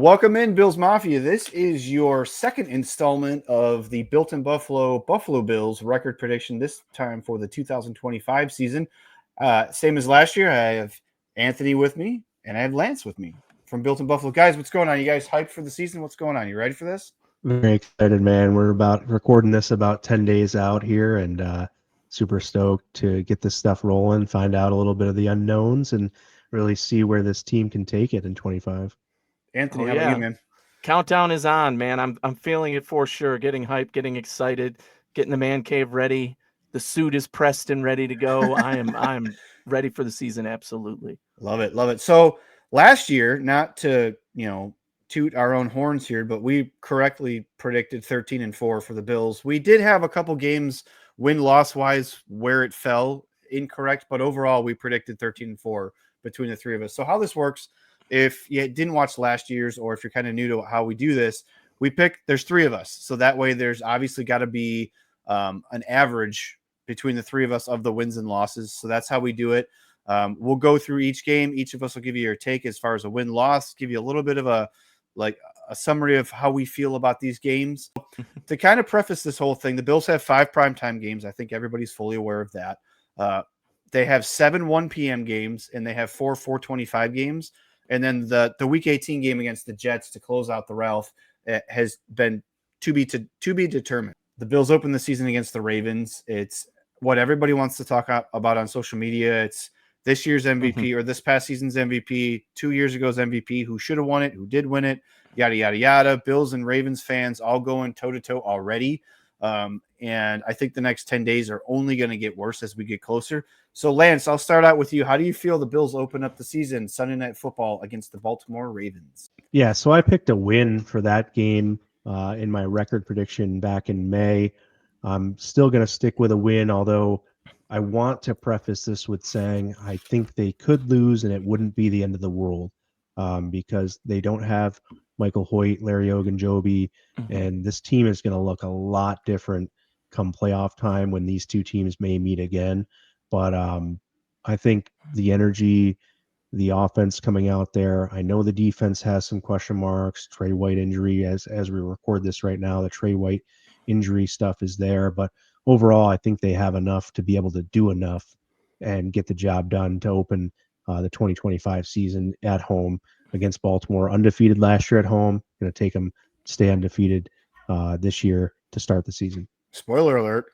Welcome in, Bills Mafia. This is your second installment of the Built in Buffalo Bills record prediction, this time for the 2025 season. Same as last year, I have Anthony with me, and I have Lance with me from Built in Buffalo. Guys, what's going on? You guys hyped for the season? What's going on? You ready for this? Very excited, man. We're about recording this about 10 days out here, and super stoked to get this stuff rolling, find out a little bit of the unknowns, and really see where this team can take it in 25. Anthony, how about you, man? Countdown is on, man. I'm feeling it for sure. Getting hyped, getting excited, getting the man cave ready. The suit is pressed and ready to go. I'm ready for the season. Absolutely. Love it. Love it. So last year, not to, toot our own horns here, but we correctly predicted 13-4 for the Bills. We did have a couple games win-loss wise where it fell incorrect, but overall we predicted 13-4 between the three of us. So how this works, if you didn't watch last year's, or if you're kind of new to how we do this, there's three of us. So that way there's obviously got to be an average between the three of us of the wins and losses. So that's how we do it. We'll go through each game. Each of us will give you your take as far as a win-loss, give you a little bit of a summary of how we feel about these games. To kind of preface this whole thing, the Bills have 5 primetime games. I think everybody's fully aware of that. They have 7 1 p.m. games, and they have 4 4:25 games. And then the Week 18 game against the Jets to close out the Ralph has been to be determined. The Bills open the season against the Ravens. It's what everybody wants to talk about on social media. It's this year's MVP or this past season's MVP, 2 years ago's MVP, who should have won it, who did win it, yada, yada, yada. Bills and Ravens fans all going toe-to-toe already. And I think the next 10 days are only going to get worse as we get closer. So, Lance, I'll start out with you. How do you feel the Bills open up the season Sunday Night Football against the Baltimore Ravens? Yeah, so I picked a win for that game in my record prediction back in May. I'm still going to stick with a win, although I want to preface this with saying I think they could lose and it wouldn't be the end of the world because they don't have Michael Hoyt, Larry Ogunjobi, and this team is going to look a lot different come playoff time when these two teams may meet again. But I think the energy, the offense coming out there, I know the defense has some question marks, Trey White injury as we record this right now, the Trey White injury stuff is there, but overall, I think they have enough to be able to do enough and get the job done to open the 2025 season at home against Baltimore. Undefeated last year at home. Going to take them stay undefeated this year to start the season. Spoiler alert.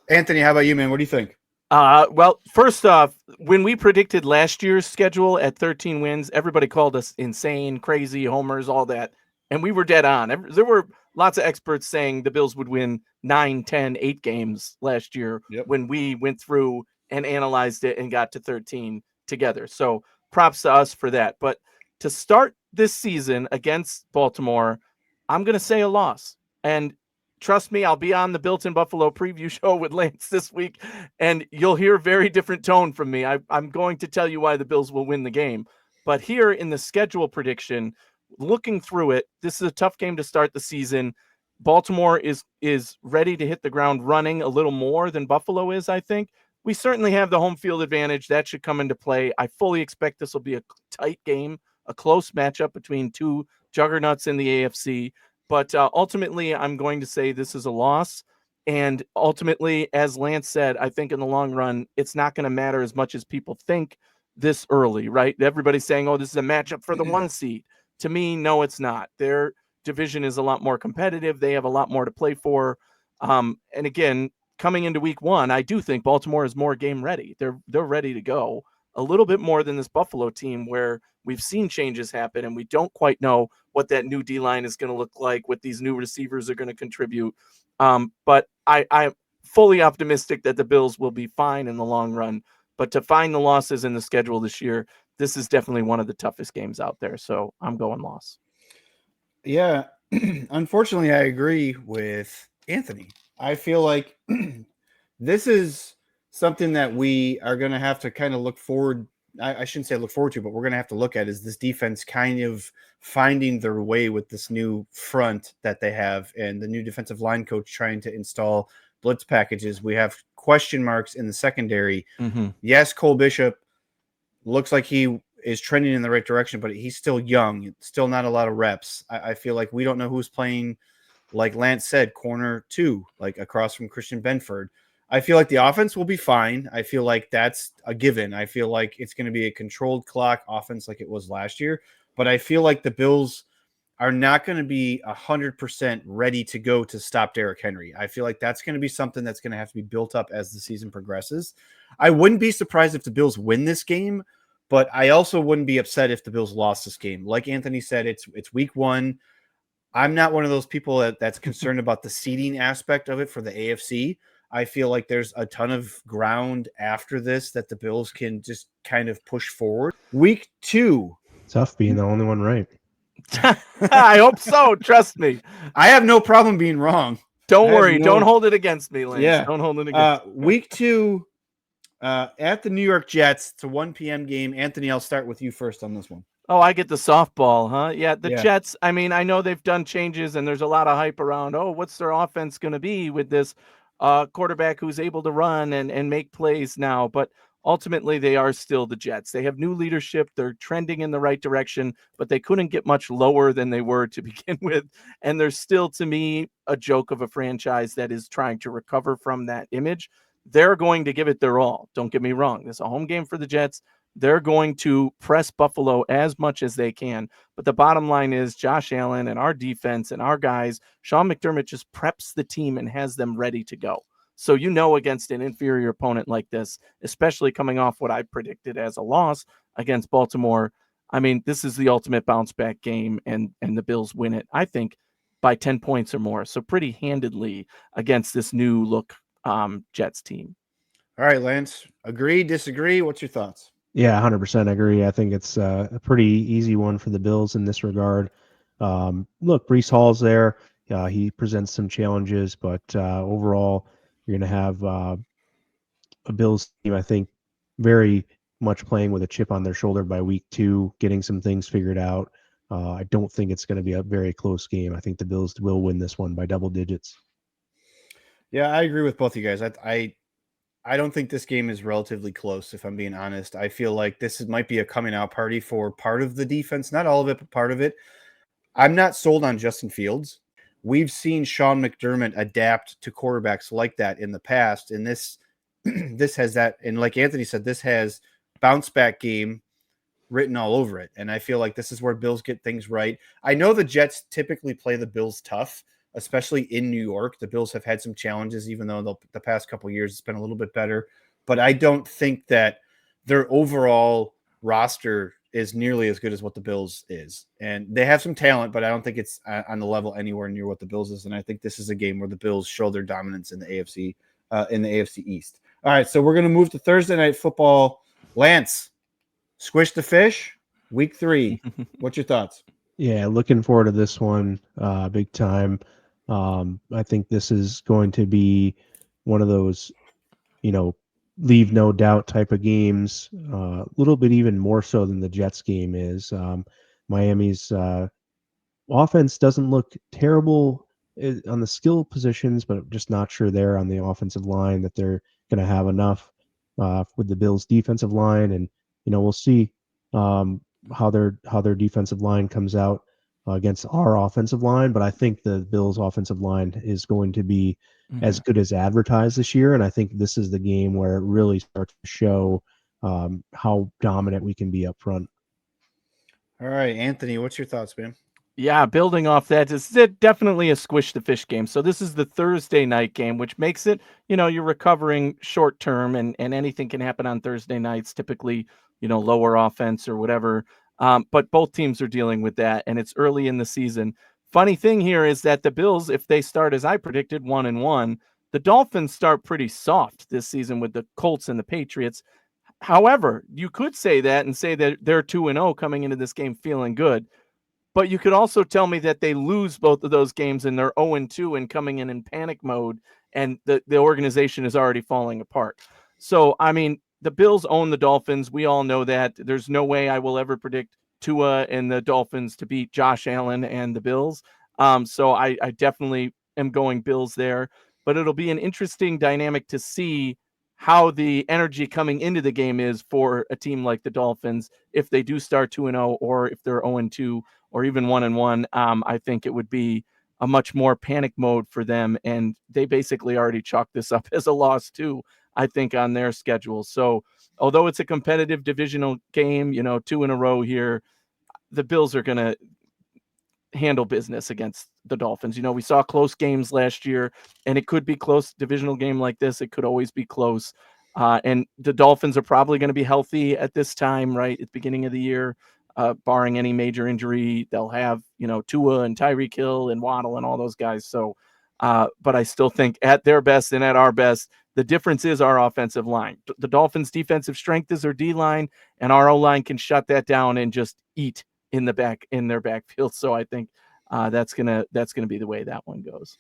Anthony, how about you, man? What do you think? Well, first off, when we predicted last year's schedule at 13 wins, everybody called us insane, crazy, homers, all that. And we were dead on. There were lots of experts saying the Bills would win 9, 10, 8 games last year when we went through and analyzed it and got to 13 together. So props to us for that. But to start this season against Baltimore, I'm going to say a loss. And trust me, I'll be on the Built in Buffalo preview show with Lance this week, and you'll hear a very different tone from me. I'm going to tell you why the Bills will win the game. But here in the schedule prediction, looking through it, this is a tough game to start the season. Baltimore is ready to hit the ground running a little more than Buffalo is, I think. We certainly have the home field advantage. That should come into play. I fully expect this will be a tight game, a close matchup between two juggernauts in the AFC. But ultimately, I'm going to say this is a loss. And ultimately, as Lance said, I think in the long run, it's not going to matter as much as people think this early, right? Everybody's saying, oh, this is a matchup for the 1 seed. To me, no, it's not. Their division is a lot more competitive. They have a lot more to play for. And again, coming into week 1, I do think Baltimore is more game ready. They're ready to go a little bit more than this Buffalo team where we've seen changes happen and we don't quite know what that new D-line is going to look like, what these new receivers are going to contribute. But I'm fully optimistic that the Bills will be fine in the long run. But to find the losses in the schedule this year, this is definitely one of the toughest games out there. So I'm going loss. Yeah, unfortunately, I agree with Anthony. I feel like this is something that we are going to have to kind of look forward. I shouldn't say look forward to, but we're going to have to look at is this defense kind of finding their way with this new front that they have and the new defensive line coach trying to install blitz packages. We have question marks in the secondary. Yes, Cole Bishop looks like he is trending in the right direction, but he's still young, still not a lot of reps. I feel like we don't know who's playing, like Lance said, corner 2, like across from Christian Benford. I feel like the offense will be fine. I feel like that's a given. I feel like it's going to be a controlled clock offense like it was last year. But I feel like the Bills are not going to be 100% ready to go to stop Derrick Henry. I feel like that's going to be something that's going to have to be built up as the season progresses. I wouldn't be surprised if the Bills win this game, but I also wouldn't be upset if the Bills lost this game. Like Anthony said, it's week 1. I'm not one of those people that's concerned about the seeding aspect of it for the AFC. I feel like there's a ton of ground after this that the Bills can just kind of push forward. Week 2. Tough being the only one right. I hope so. Trust me. I have no problem being wrong. Don't worry. Don't hold it against me, Lance. Yeah. Don't hold it against me. Week 2 at the New York Jets. It's a 1 p.m. game. Anthony, I'll start with you first on this one. Oh, I get the softball, huh? Yeah, the Yeah. Jets, I mean, I know they've done changes and there's a lot of hype around, oh, what's their offense going to be with this quarterback who's able to run and make plays now? But ultimately, they are still the Jets. They have new leadership. They're trending in the right direction, but they couldn't get much lower than they were to begin with. And they're still, to me, a joke of a franchise that is trying to recover from that image. They're going to give it their all. Don't get me wrong. This is a home game for the Jets. They're going to press Buffalo as much as they can. But the bottom line is Josh Allen and our defense and our guys, Sean McDermott just preps the team and has them ready to go. So, against an inferior opponent like this, especially coming off what I predicted as a loss against Baltimore, I mean, this is the ultimate bounce back game, and the Bills win it, I think, by 10 points or more. So pretty handedly against this new look Jets team. All right, Lance. Agree, disagree? What's your thoughts? Yeah, 100% agree. I think it's a pretty easy one for the Bills in this regard. Look, Breece Hall's there. He presents some challenges, but overall, you're going to have a Bills team, I think, very much playing with a chip on their shoulder by week 2, getting some things figured out. I don't think it's going to be a very close game. I think the Bills will win this one by double digits. Yeah, I agree with both of you guys. I don't think this game is relatively close, if I'm being honest. I feel like might be a coming out party for part of the defense. Not all of it, but part of it. I'm not sold on Justin Fields. We've seen Sean McDermott adapt to quarterbacks like that in the past, and this has that. And like Anthony said, this has bounce back game written all over it. And I feel like this is where Bills get things right. I know the Jets typically play the Bills tough, especially in New York. The Bills have had some challenges, even though the past couple of years it's been a little bit better. But I don't think that their overall roster is nearly as good as what the Bills is. And they have some talent, but I don't think it's on the level anywhere near what the Bills is. And I think this is a game where the Bills show their dominance in the AFC East. All right, so we're going to move to Thursday Night Football. Lance, squish the fish, week 3. What's your thoughts? Yeah, looking forward to this one big time. I think this is going to be one of those, leave no doubt type of games, a little bit even more so than the Jets game is. Miami's offense doesn't look terrible on the skill positions, but just not sure there on the offensive line that they're going to have enough with the Bills' defensive line. And, we'll see how their defensive line comes out against our offensive line, but I think the Bills' offensive line is going to be as good as advertised this year, and I think this is the game where it really starts to show how dominant we can be up front. All right, Anthony, what's your thoughts, man? Yeah, building off that, it's definitely a squish the fish game. So this is the Thursday night game, which makes it, you're recovering short term, and anything can happen on Thursday nights, typically, lower offense or whatever. But both teams are dealing with that, and it's early in the season. Funny thing here is that the Bills, if they start as I predicted, 1-1, the Dolphins start pretty soft this season with the Colts and the Patriots. However, you could say that and say that they're 2-0 coming into this game feeling good. But you could also tell me that they lose both of those games and they're 0-2 and coming in panic mode, and the organization is already falling apart. So, I mean, the Bills own the Dolphins. We all know that. There's no way I will ever predict Tua and the Dolphins to beat Josh Allen and the Bills. So I definitely am going Bills there. But it'll be an interesting dynamic to see how the energy coming into the game is for a team like the Dolphins if they do start 2-0 or if they're 0-2 or even 1-1. I think it would be a much more panic mode for them, and they basically already chalked this up as a loss too, I think, on their schedule. So although it's a competitive divisional game, 2 in a row here, the Bills are going to handle business against the Dolphins. We saw close games last year, and it could be close. Divisional game like this, it could always be close. And the Dolphins are probably going to be healthy at this time, right at the beginning of the year, barring any major injury. They'll have, Tua and Tyreek Hill and Waddle and all those guys. So, but I still think at their best and at our best, the difference is our offensive line. The Dolphins' defensive strength is their D-line, and our O-line can shut that down and just eat in their backfield. So I think that's gonna be the way that one goes.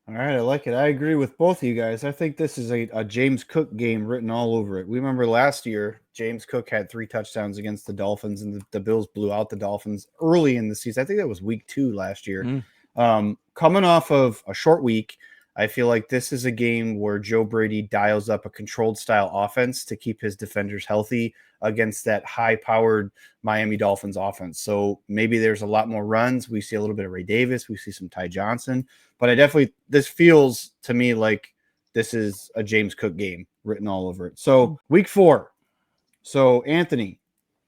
All right, I like it. I agree with both of you guys. I think this is a James Cook game written all over it. We remember last year, James Cook had 3 touchdowns against the Dolphins, and the Bills blew out the Dolphins early in the season. I think that was week 2 last year. Coming off of a short week, I feel like this is a game where Joe Brady dials up a controlled style offense to keep his defenders healthy against that high-powered Miami Dolphins offense. So maybe there's a lot more runs. We see a little bit of Ray Davis. We see some Ty Johnson. But this feels to me like this is a James Cook game written all over it. So week 4. So Anthony,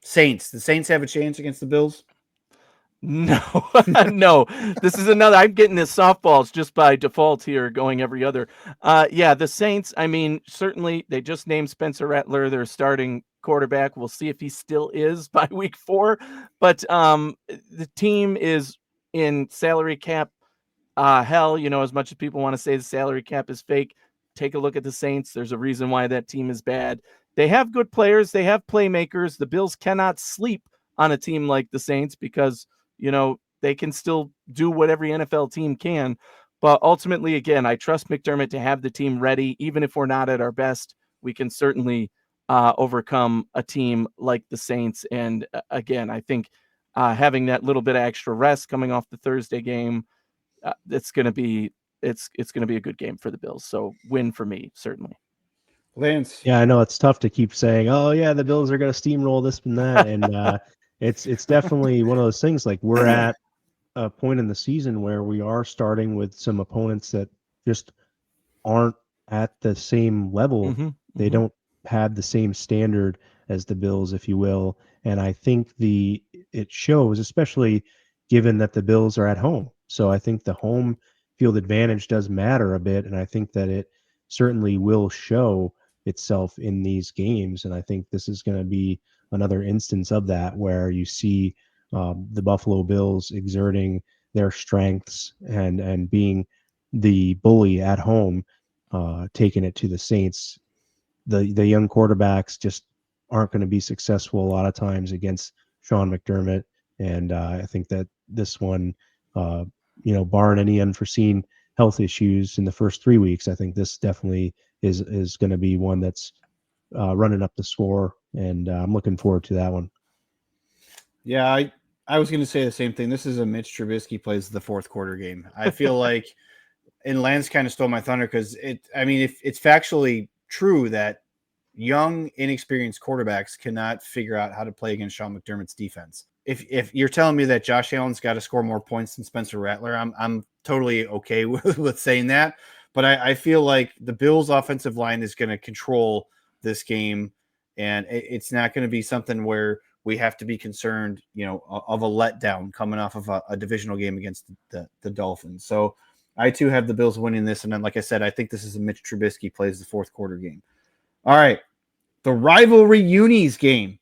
Saints. The Saints have a chance against the Bills? No, no. This is another. I'm getting this softballs just by default here, going every other. Yeah, the Saints. I mean, certainly they just named Spencer Rattler their starting quarterback. We'll see if he still is by week 4. But the team is in salary cap hell. As much as people want to say the salary cap is fake, take a look at the Saints. There's a reason why that team is bad. They have good players. They have playmakers. The Bills cannot sleep on a team like the Saints because they can still do what every NFL team can. But ultimately, again, I trust McDermott to have the team ready. Even if we're not at our best, we can certainly overcome a team like the Saints. And again, I think having that little bit of extra rest coming off the Thursday game, it's going to be a good game for the Bills. So win for me, certainly. Lance. Yeah, I know it's tough to keep saying, oh yeah, the Bills are going to steamroll this and that. And it's definitely one of those things, like we're at a point in the season where we are starting with some opponents that just aren't at the same level. They don't have the same standard as the Bills, if you will. And I think it shows, especially given that the Bills are at home. So I think the home field advantage does matter a bit. And I think that it certainly will show itself in these games. And I think this is going to be another instance of that, where you see the Buffalo Bills exerting their strengths and being the bully at home, taking it to the Saints. The young quarterbacks just aren't going to be successful a lot of times against Sean McDermott. And I think that this one, barring any unforeseen health issues in the first 3 weeks, I think this definitely is going to be one that's running up the score, and I'm looking forward to that one. Yeah, I was going to say the same thing. This is a Mitch Trubisky plays the fourth quarter game. I feel like, and Lance kind of stole my thunder because if it's factually true that young, inexperienced quarterbacks cannot figure out how to play against Sean McDermott's defense. If you're telling me that Josh Allen's got to score more points than Spencer Rattler, I'm totally okay with saying that. But I feel like the Bills' offensive line is going to control this game, and it's not going to be something where we have to be concerned, of a letdown coming off of a divisional game against the Dolphins. So I too have the Bills winning this, and then, like I said, I think this is a Mitch Trubisky plays the fourth quarter game. All right, the rivalry unis game.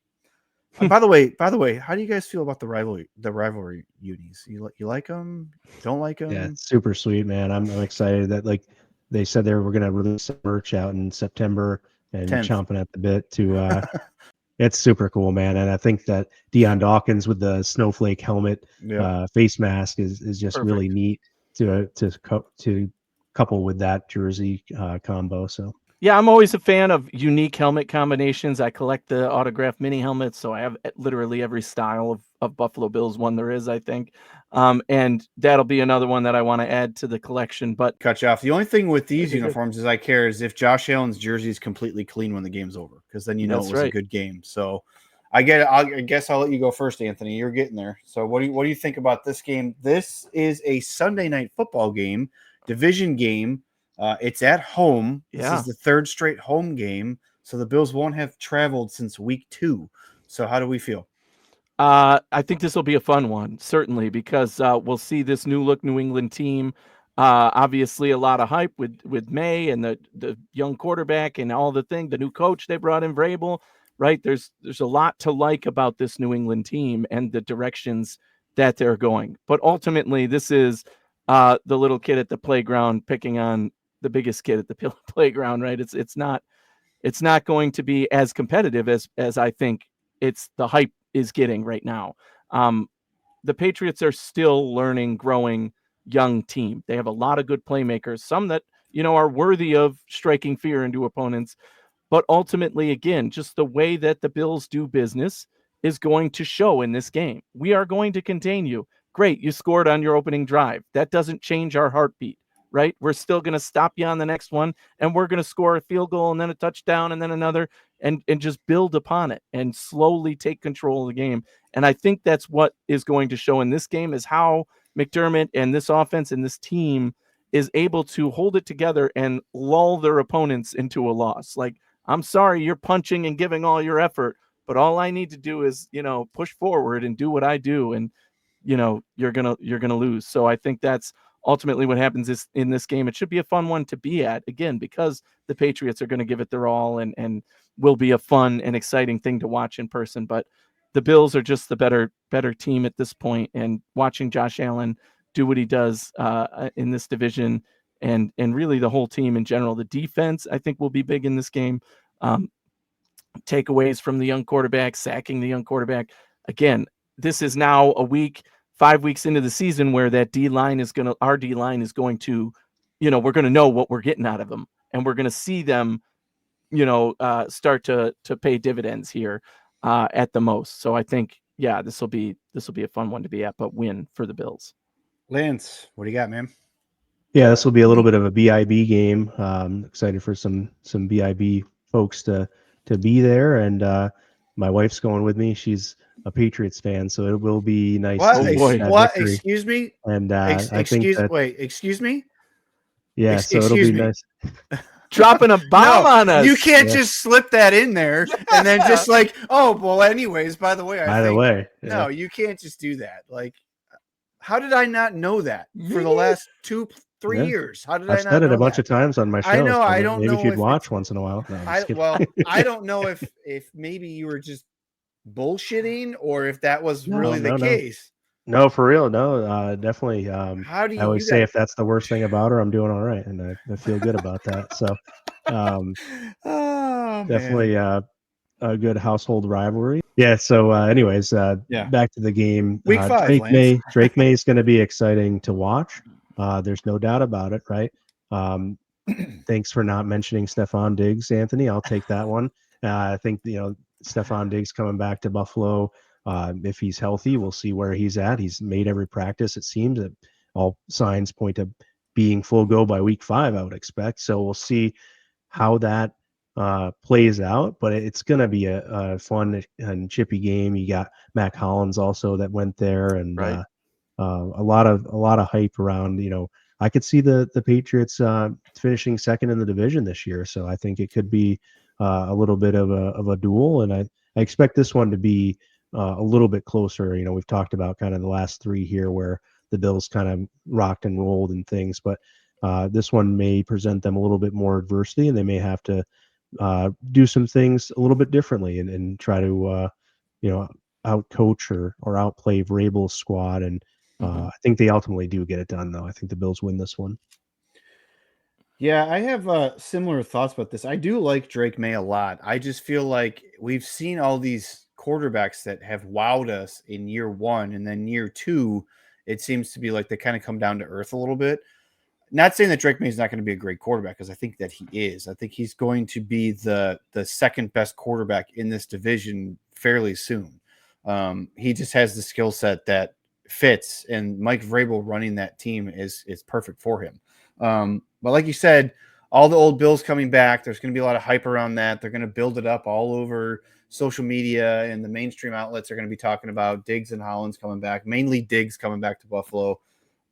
By the way, how do you guys feel about the rivalry unis? You like them? Don't like them? Yeah, it's super sweet, man. I'm excited that they said they were going to release some merch out in September, and 10th. chomping at the bit to. It's super cool, man. And I think that Deion Dawkins with the snowflake helmet, face mask is just Perfect. Really neat to couple with that jersey combo. So Yeah, I'm always a fan of unique helmet combinations. I collect the autographed mini helmets, so I have literally every style of Buffalo Bills one there is, I think. And that'll be another one that I want to add to the collection. But cut you off. The only thing with these Okay, good. uniforms is I care is if Josh Allen's jersey is completely clean when the game's over, because then you know That's it was a right. good game. So I get it. I guess I'll let you go first, Anthony. You're getting there. So what do you think about this game? This is a Sunday night football game, division game. It's at home. This Yeah. is the third straight home game. So the Bills won't have traveled since week 2. So how do we feel? I think this will be a fun one, certainly, because we'll see this new look New England team. Obviously, a lot of hype with May and the young quarterback and all the new coach they brought in, Vrabel. Right? There's a lot to like about this New England team and the directions that they're going. But ultimately, this is the little kid at the playground picking on the biggest kid at the playground. Right? It's not going to be as competitive as I think it's the hype is getting right now. The Patriots are still learning, growing young team. They have a lot of good playmakers, some that, are worthy of striking fear into opponents. But ultimately, again, just the way that the Bills do business is going to show in this game. We are going to contain you. Great, you scored on your opening drive. That doesn't change our heartbeat, right? We're still going to stop you on the next one, and we're going to score a field goal and then a touchdown and then another, and just build upon it and slowly take control of the game. And I think that's what is going to show in this game, is how McDermott and this offense and this team is able to hold it together and lull their opponents into a loss. Like, I'm sorry, you're punching and giving all your effort, but all I need to do is, push forward and do what I do. And, you're going to lose. So I think that's ultimately what happens is in this game. It should be a fun one to be at, again, because the Patriots are going to give it their all and will be a fun and exciting thing to watch in person. But the Bills are just the better team at this point, and watching Josh Allen do what he does in this division, and really the whole team in general. The defense, I think, will be big in this game. Takeaways from the young quarterback, sacking the young quarterback. Again, this is now 5 weeks into the season where our D line is going to, we're going to know what we're getting out of them, and we're going to see them, start to pay dividends here at the most. So I think, yeah, this will be a fun one to be at, but win for the Bills. Lance, what do you got, man? Yeah, this will be a little bit of a BIB game. Excited for some BIB folks to be there, and my wife's going with me. She's a Patriots fan, so it will be nice What? to boy. that What? victory. Excuse me? And I think that, Wait, excuse me? yeah, so it'll be nice. Dropping a bomb on us. You can't just slip that in there and then just like, oh, well, anyways, by the way, no, you can't just do that. Like, how did I not know that for the last 2-3 years? How did I not know I've said it a bunch of times on my show. I know. So I don't maybe know if you'd if watch once in a while. No, I don't know if maybe you were just bullshitting or if that was really the case. No, for real. No, definitely. How do you? I always say if that's the worst thing about her, I'm doing all right, and I feel good about that. So, definitely a good household rivalry. Yeah. So, anyways, back to the game. Week 5, Drake May is going to be exciting to watch. There's no doubt about it, right? Thanks for not mentioning Stephon Diggs, Anthony. I'll take that one. I think Stephon Diggs coming back to Buffalo. If he's healthy, we'll see where he's at. He's made every practice. It seems that all signs point to being full go by week 5, I would expect. So we'll see how that plays out, but it's going to be a fun and chippy game. You got Mac Hollins also that went there, and right. a lot of hype around. I could see the Patriots finishing second in the division this year, so I think it could be a little bit of a duel, and I expect this one to be a little bit closer. We've talked about kind of the last 3 here where the Bills kind of rocked and rolled and things, but this one may present them a little bit more adversity, and they may have to do some things a little bit differently and try to out coach or outplay Vrabel's squad. And I think they ultimately do get it done, though. I think the Bills win this one. Yeah, I have similar thoughts about this. I do like Drake May a lot. I just feel like we've seen all these quarterbacks that have wowed us in year 1, and then year 2, it seems to be like they kind of come down to earth a little bit. not saying that Drake May is not going to be a great quarterback, because I think that he is. I think he's going to be the second best quarterback in this division fairly soon. He just has the skill set that fits, and Mike Vrabel running that team is perfect for him. But like you said, all the old Bills coming back, there's going to be a lot of hype around that. They're going to build it up all over social media, and the mainstream outlets are going to be talking about Diggs and Hollins coming back, mainly Diggs coming back to Buffalo.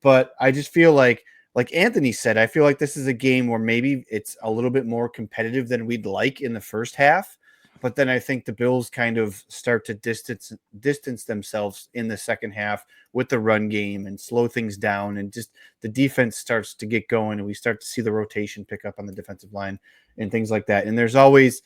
But I just feel like Anthony said, I feel like this is a game where maybe it's a little bit more competitive than we'd like in the first half. But then I think the Bills kind of start to distance themselves in the second half with the run game and slow things down, and just the defense starts to get going, and we start to see the rotation pick up on the defensive line and things like that. And there's always,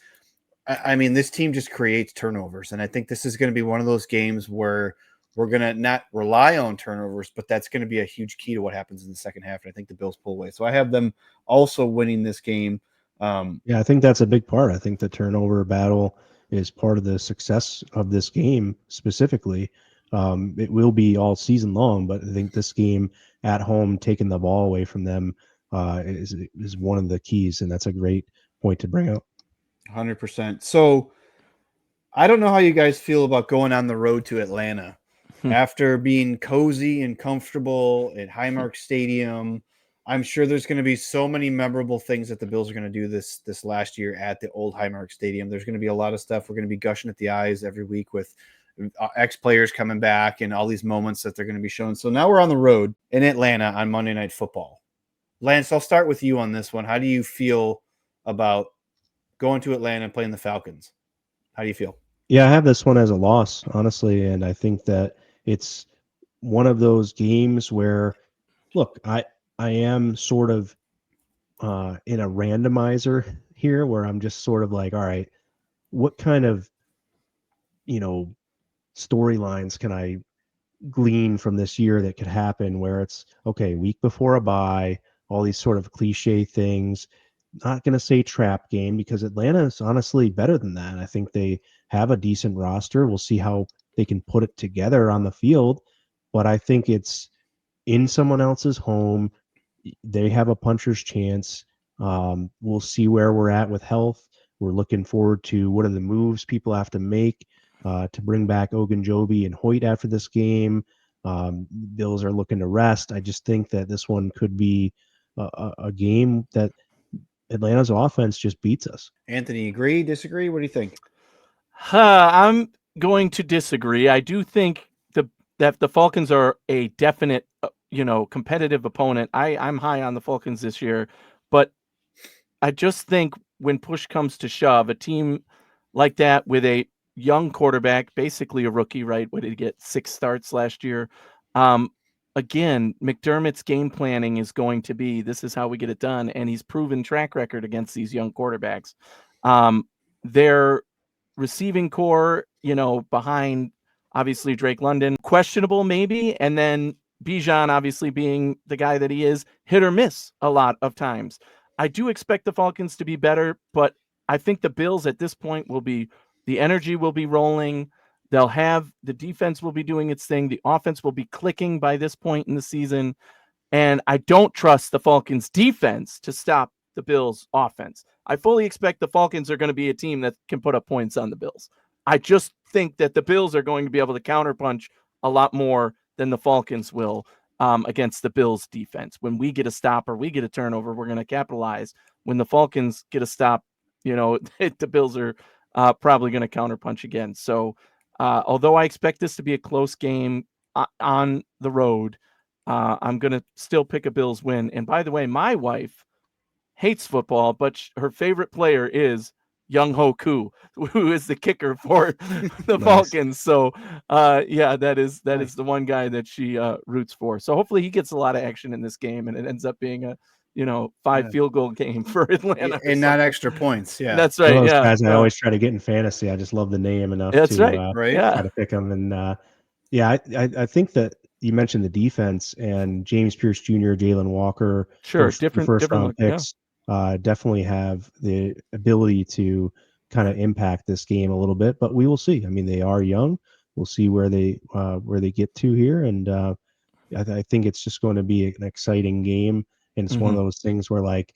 I mean, this team just creates turnovers, and I think this is going to be one of those games where we're going to not rely on turnovers, but that's going to be a huge key to what happens in the second half. And I think the Bills pull away. So I have them also winning this game. Yeah, I think that's a big part. I think the turnover battle is part of the success of this game specifically. It will be all season long, but I think this game at home, taking the ball away from them is one of the keys, and that's a great point to bring up. 100%. So I don't know how you guys feel about going on the road to Atlanta after being cozy and comfortable at Highmark Stadium. I'm sure there's going to be so many memorable things that the Bills are going to do this last year at the old Highmark Stadium. There's going to be a lot of stuff. We're going to be gushing at the eyes every week with ex-players coming back and all these moments that they're going to be showing. So now we're on the road in Atlanta on Monday Night Football. Lance, I'll start with you on this one. How do you feel about going to Atlanta and playing the Falcons? How do you feel? Yeah, I have this one as a loss, honestly, and I think that it's one of those games where, look, I am sort of in a randomizer here where I'm just sort of like, all right, what kind of, storylines can I glean from this year that could happen where it's, okay, week before a bye, all these sort of cliche things. Not going to say trap game, because Atlanta is honestly better than that. I think they have a decent roster. We'll see how they can put it together on the field, but I think it's in someone else's home. They have a puncher's chance. We'll see where we're at with health. We're looking forward to what are the moves people have to make to bring back Ogunjobi and Hoyt after this game. Bills are looking to rest. I just think that this one could be a game that Atlanta's offense just beats us. Anthony, agree, disagree? What do you think? I'm going to disagree. I do think that the Falcons are a definite, competitive opponent. I'm high on the Falcons this year, but I just think when push comes to shove, a team like that with a young quarterback, basically a rookie, right? What did he get? 6 starts last year. Again, McDermott's game planning is going to be, this is how we get it done. And he's proven track record against these young quarterbacks. Their receiving core, behind obviously Drake London, questionable maybe. And then Bijan, obviously being the guy that he is, hit or miss a lot of times. I do expect the Falcons to be better, but I think the Bills at this point the energy will be rolling. They'll have, the defense will be doing its thing. The offense will be clicking by this point in the season. And I don't trust the Falcons defense to stop the Bills offense. I fully expect the Falcons are going to be a team that can put up points on the Bills. I just think that the Bills are going to be able to counterpunch a lot more than the Falcons will against the Bills defense. When we get a stop or we get a turnover, we're going to capitalize. When the Falcons get a stop, the Bills are probably going to counterpunch again. So although I expect this to be a close game on the road, I'm going to still pick a Bills win. And by the way, my wife hates football, but her favorite player is 𝐬𝐮𝐬𝐽, who is the kicker for the Falcons. So that is the one guy that she roots for. So hopefully he gets a lot of action in this game, and it ends up being a 5 field goal game for Atlanta, and not extra points. Yeah, that's right. Yeah, guys I always try to get in fantasy. I just love the name enough to try to pick them. And I think that you mentioned the defense and James Pierce Jr., Jalen Walker, different round picks. Definitely have the ability to kind of impact this game a little bit, but we will see. I mean, they are young. We'll see where they get to here, and I think it's just going to be an exciting game. And it's one of those things where, like,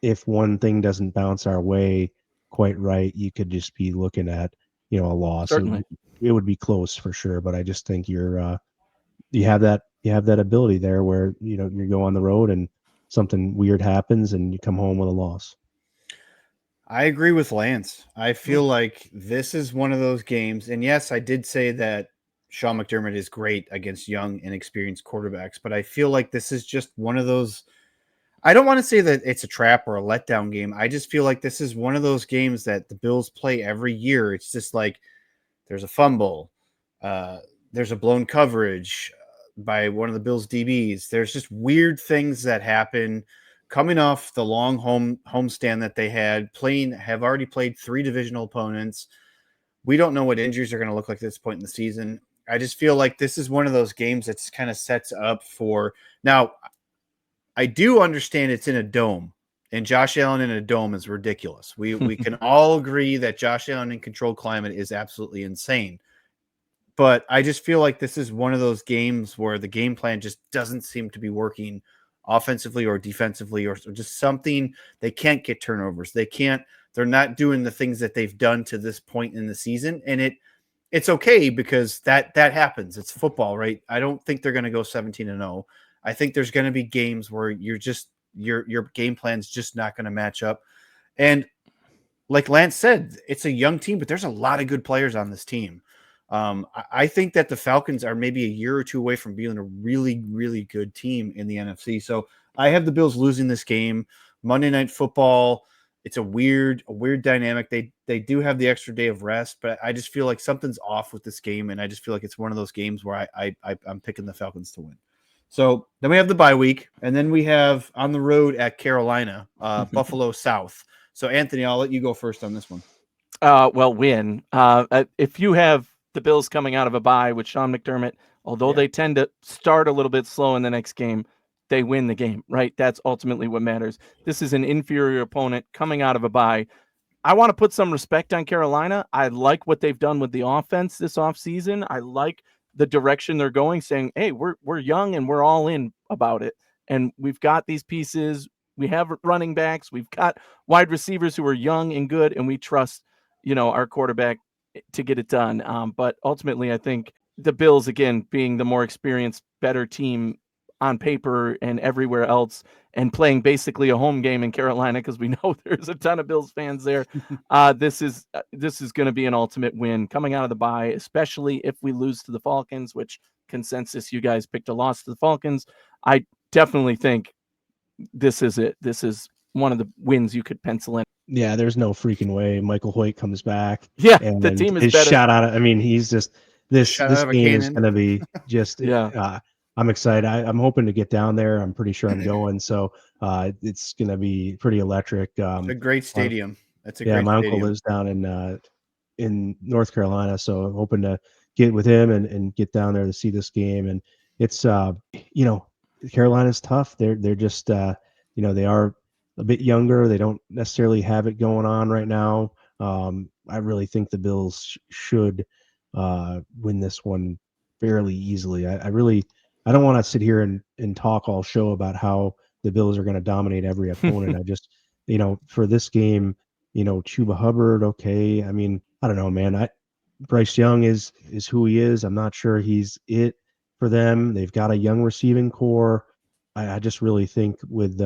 if one thing doesn't bounce our way quite right, you could just be looking at, a loss. Certainly. It would be close for sure, but I just think you have that ability there where, you go on the road and something weird happens and you come home with a loss. I agree with Lance. I feel like this is one of those games. And yes, I did say that Sean McDermott is great against young and experienced quarterbacks, but I feel like this is just one of those. I don't want to say that it's a trap or a letdown game. I just feel like this is one of those games that the Bills play every year. It's just like there's a fumble, there's a blown coverage by one of the Bills DBs. There's just weird things that happen coming off the long homestand that they had. Have already played 3 divisional opponents. We don't know what injuries are going to look like at this point in the season. I just feel like this is one of those games that kind of sets up for now. I do understand it's in a dome, and Josh Allen in a dome is ridiculous. We can all agree that Josh Allen in controlled climate is absolutely insane. But I just feel like this is one of those games where the game plan just doesn't seem to be working offensively or defensively, or just something. They can't get turnovers. They're not doing the things that they've done to this point in the season. And it's okay because that happens. It's football, right? I don't think they're going to go 17-0. I think there's going to be games where your game plan's just not going to match up. And like Lance said, it's a young team, but there's a lot of good players on this team. I think that the Falcons are maybe a year or two away from being a really, really good team in the NFC. So I have the Bills losing this game. Monday Night Football, it's a weird dynamic. They do have the extra day of rest, but I just feel like something's off with this game, and I just feel like it's one of those games where I'm picking the Falcons to win. So then we have the bye week, and then we have on the road at Carolina, Buffalo South. So Anthony, I'll let you go first on this one. Win. If you have the Bills coming out of a bye with Sean McDermott, although they tend to start a little bit slow in the next game, they win the game, right? That's ultimately what matters. This is an inferior opponent coming out of a bye. I want to put some respect on Carolina. I like what they've done with the offense this offseason. I like the direction they're going, saying, hey, we're young and we're all in about it. And we've got these pieces. We have running backs. We've got wide receivers who are young and good, and we trust, our quarterback to get it done. But ultimately, I think the Bills, again, being the more experienced, better team on paper and everywhere else, and playing basically a home game in Carolina, because we know there's a ton of Bills fans there. This is going to be an ultimate win coming out of the bye, especially if we lose to the Falcons, which consensus you guys picked a loss to the Falcons. I definitely think this is it. This is one of the wins you could pencil in. Yeah, there's no freaking way Michael Hoyt comes back. Yeah, and the team is his better. shot out. He's just this Shot out of a game is cannon. going to be just. I'm excited. I'm hoping to get down there. I'm pretty sure I'm going. So it's going to be pretty electric. It's a great stadium. That's a great stadium. My uncle lives down in North Carolina, so I'm hoping to get with him and get down there to see this game. And it's Carolina's tough. They're just they are a bit younger. They don't necessarily have it going on right now. I really think the Bills should win this one fairly easily. I don't want to sit here and talk all show about how the Bills are going to dominate every opponent. I just, for this game, Chuba Hubbard, okay. I don't know, man. Bryce Young is who he is. I'm not sure he's it for them. They've got a young receiving core. I just really think with,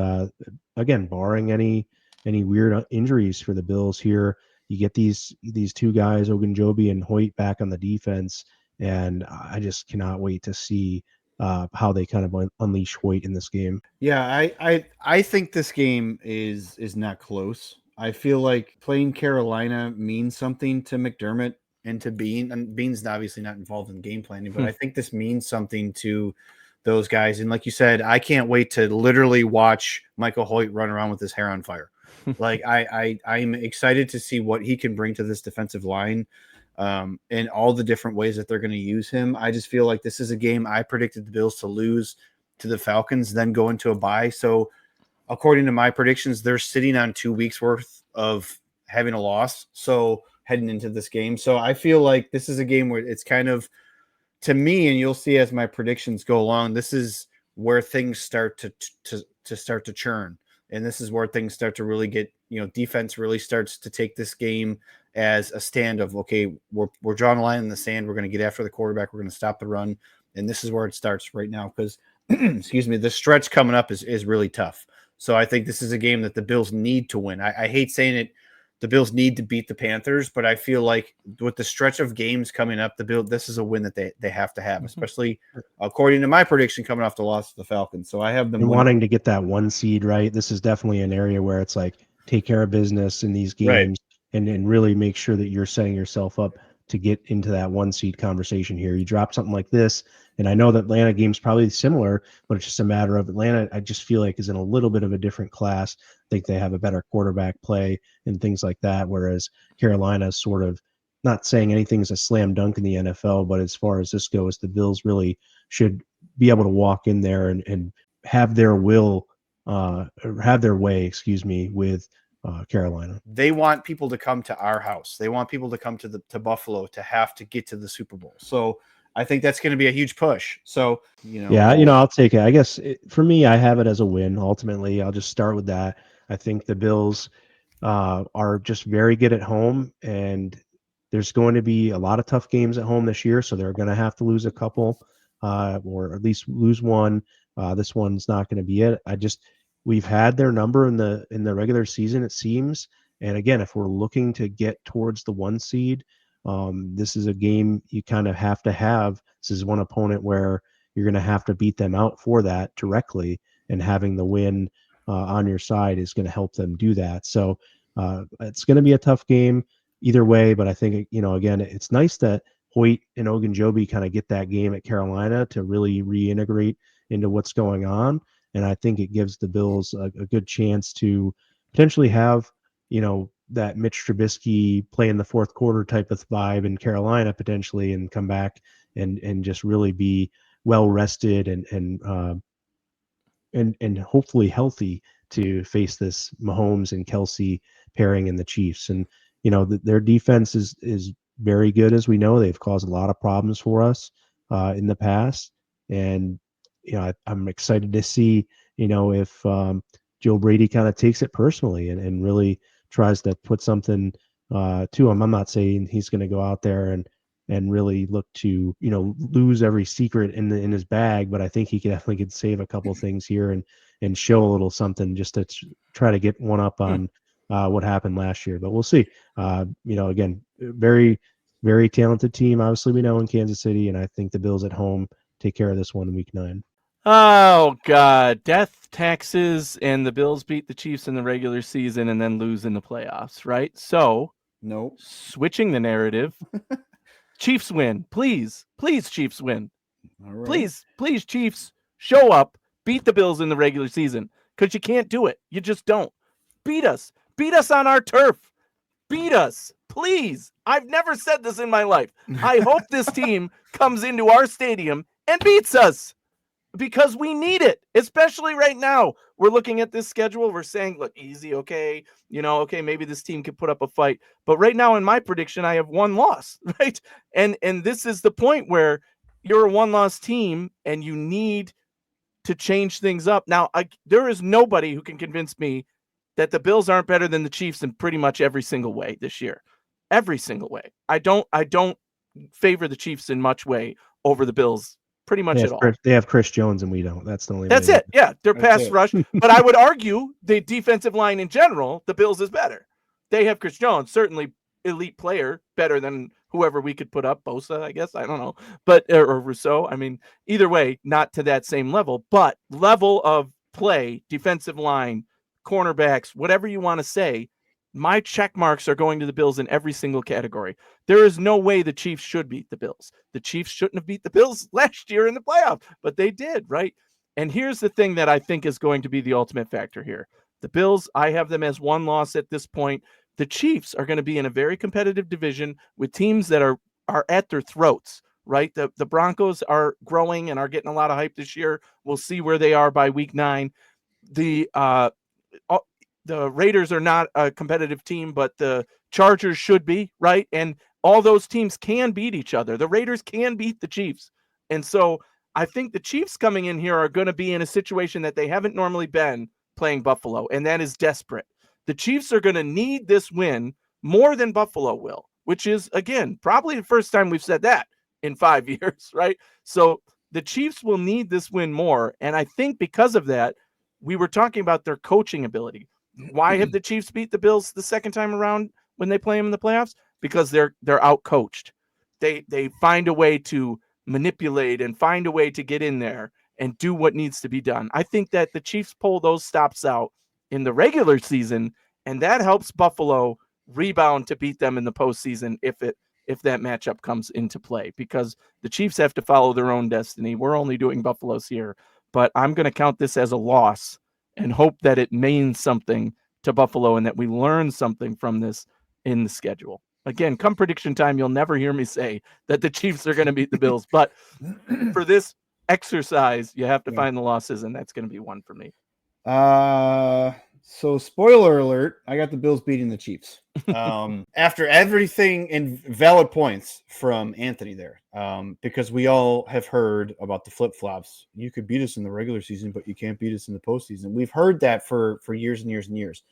again, barring any weird injuries for the Bills here, you get these 2 guys, Ogunjobi and Hoyt, back on the defense, and I just cannot wait to see how they kind of unleash Hoyt in this game. Yeah, I think this game is not close. I feel like playing Carolina means something to McDermott and to Bean. And Bean's obviously not involved in game planning, but I think this means something to those guys. And like you said, I can't wait to literally watch Michael Hoyt run around with his hair on fire. Like I'm excited to see what he can bring to this defensive line. And all the different ways that they're going to use him. I just feel like this is a game I predicted the Bills to lose to the Falcons, then go into a bye. So according to my predictions, they're sitting on 2 weeks worth of having a loss. So heading into this game. So I feel like this is a game where it's kind of, to me, and you'll see as my predictions go along, this is where things start to start to churn. And this is where things start to really get, defense really starts to take this game as a stand of, okay, we're drawing a line in the sand. We're going to get after the quarterback. We're going to stop the run. And this is where it starts right now because, excuse me, the stretch coming up is really tough. So I think this is a game that the Bills need to win. I hate saying it. The Bills need to beat the Panthers, but I feel like with the stretch of games coming up, this is a win that they have to have, especially according to my prediction coming off the loss to the Falcons. So I have them wanting to get that 1 seed, right? This is definitely an area where it's like take care of business in these games and really make sure that you're setting yourself up to get into that 1 seed conversation here. You drop something like this, and I know that Atlanta game's probably similar, but it's just a matter of Atlanta, I just feel like is in a little bit of a different class. I think they have a better quarterback play and things like that, whereas Carolina is sort of not saying anything's a slam dunk in the NFL, but as far as this goes, the Bills really should be able to walk in there and have their will, or have their way, with Carolina. They want people to come to our house. They want people to come to Buffalo to have to get to the Super Bowl. So I think that's going to be a huge push. So, I'll take it. I guess for me, I have it as a win. Ultimately, I'll just start with that. I think the Bills are just very good at home, and there's going to be a lot of tough games at home this year. So they're going to have to lose a couple, or at least lose one. This one's not going to be it. We've had their number in the regular season, it seems. And again, if we're looking to get towards the 1 seed, this is a game you kind of have to have. This is one opponent where you're going to have to beat them out for that directly, and having the win on your side is going to help them do that. So it's going to be a tough game either way, but I think, again, it's nice that Hoyt and Ogunjobi kind of get that game at Carolina to really reintegrate into what's going on. And I think it gives the Bills a good chance to potentially have, that Mitch Trubisky play in the fourth quarter type of vibe in Carolina potentially, and come back and just really be well rested and hopefully healthy to face this Mahomes and Kelsey pairing in the Chiefs. And their defense is very good, as we know. They've caused a lot of problems for us in the past, and I'm excited to see if Joe Brady kind of takes it personally and really tries to put something to him. I'm not saying he's going to go out there and really look to lose every secret in his bag, but I think he definitely could save a couple things here and show a little something just to try to get one up on what happened last year. But we'll see. Again, very, very talented team. Obviously, we know in Kansas City, and I think the Bills at home take care of this one in Week 9. Oh, God. Death, taxes, and the Bills beat the Chiefs in the regular season and then lose in the playoffs, right? So, no. Switching the narrative, Chiefs win. Please, Chiefs win. All right. Please, Chiefs, show up, beat the Bills in the regular season, because you can't do it. You just don't. Beat us. Beat us on our turf. Beat us. Please. I've never said this in my life. I hope this team comes into our stadium and beats us, because we need it, especially right now. We're looking at this schedule. We're saying, look, easy, okay, okay, maybe this team can put up a fight. But right now in my prediction, I have 1 loss, right? And this is the point where you're a 1-loss team and you need to change things up. Now, there is nobody who can convince me that the Bills aren't better than the Chiefs in pretty much every single way this year. Every single way. I don't favor the Chiefs in much way over the Bills. Pretty much at all. They have Chris Jones and we don't. That's the only. That's it. Yeah, their pass rush. But I would argue the defensive line in general, the Bills is better. They have Chris Jones, certainly elite player, better than whoever we could put up. Bosa, I guess. I don't know, but or Rousseau. I mean, either way, not to that same level, but level of play, defensive line, cornerbacks, whatever you want to say. My check marks are going to the Bills in every single category. There is no way the Chiefs should beat the Bills. The Chiefs shouldn't have beat the Bills last year in the playoff, but they did, right? And here's the thing that I think is going to be the ultimate factor here. The Bills, I have them as 1 loss at this point. The Chiefs are going to be in a very competitive division with teams that are at their throats, right? The Broncos are growing and are getting a lot of hype this year. We'll see where they are by Week 9. The Raiders are not a competitive team, but the Chargers should be, right? And all those teams can beat each other. The Raiders can beat the Chiefs. And so I think the Chiefs coming in here are going to be in a situation that they haven't normally been playing Buffalo, and that is desperate. The Chiefs are going to need this win more than Buffalo will, which is, again, probably the first time we've said that in 5 years, right? So the Chiefs will need this win more, and I think because of that, we were talking about their coaching ability. Why have the Chiefs beat the Bills the second time around when they play them in the playoffs? Because they're out-coached. They find a way to manipulate and find a way to get in there and do what needs to be done. I think that the Chiefs pull those stops out in the regular season, and that helps Buffalo rebound to beat them in the postseason if that matchup comes into play, because the Chiefs have to follow their own destiny. We're only doing Buffalo's here, but I'm going to count this as a loss and hope that it means something to Buffalo and that we learn something from this in the schedule. Again, come prediction time, you'll never hear me say that the Chiefs are going to beat the Bills, but for this exercise, you have to find the losses, and that's going to be one for me. So spoiler alert, I got the Bills beating the Chiefs. After everything, and valid points from Anthony there, because we all have heard about the flip-flops. You could beat us in the regular season, but you can't beat us in the postseason. We've heard that for years and years and years.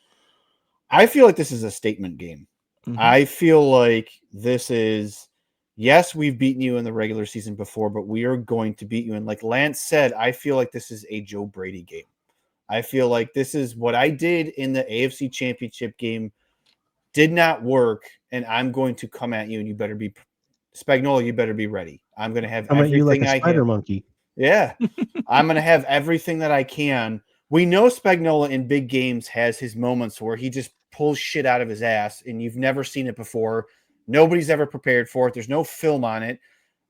I feel like this is a statement game. Mm-hmm. I feel like this is, yes, we've beaten you in the regular season before, but we are going to beat you. And like Lance said, I feel like this is a Joe Brady game. I feel like this is what I did in the AFC Championship game did not work, and I'm going to come at you, and you better be Spagnuolo, you better be ready. I'm going to have everything you like a I spider can. Monkey. Yeah. I'm going to have everything that I can. We know Spagnuolo in big games has his moments where he just pulls shit out of his ass, and you've never seen it before. Nobody's ever prepared for it. There's no film on it.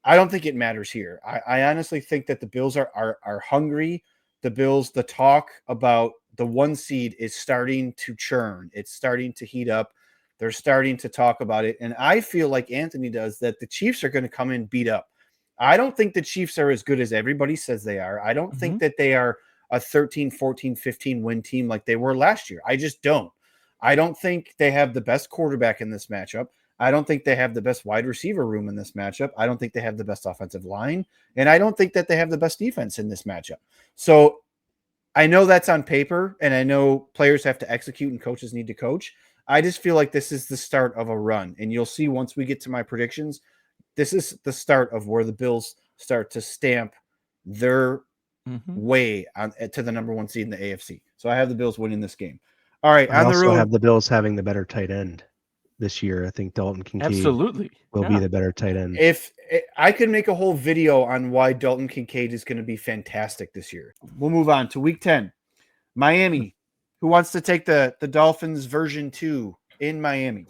I don't think it matters here. I honestly think that the Bills are hungry. The Bills, the talk about the 1 seed is starting to churn. It's starting to heat up. They're starting to talk about it. And I feel like Anthony does, that the Chiefs are going to come in beat up. I don't think the Chiefs are as good as everybody says they are. I don't think that they are a 13, 14, 15 win team like they were last year. I just don't. I don't think they have the best quarterback in this matchup. I don't think they have the best wide receiver room in this matchup. I don't think they have the best offensive line. And I don't think that they have the best defense in this matchup. So I know that's on paper, and I know players have to execute and coaches need to coach. I just feel like this is the start of a run. And you'll see once we get to my predictions, this is the start of where the Bills start to stamp their way on to the number 1 seed in the AFC. So I have the Bills winning this game. All right. I also have the Bills having the better tight end this year. I think Dalton Kincaid absolutely will be the better tight end. If I could make a whole video on why Dalton Kincaid is going to be fantastic this year. We'll move on to week 10. Miami. Who wants to take the Dolphins version 2 in Miami?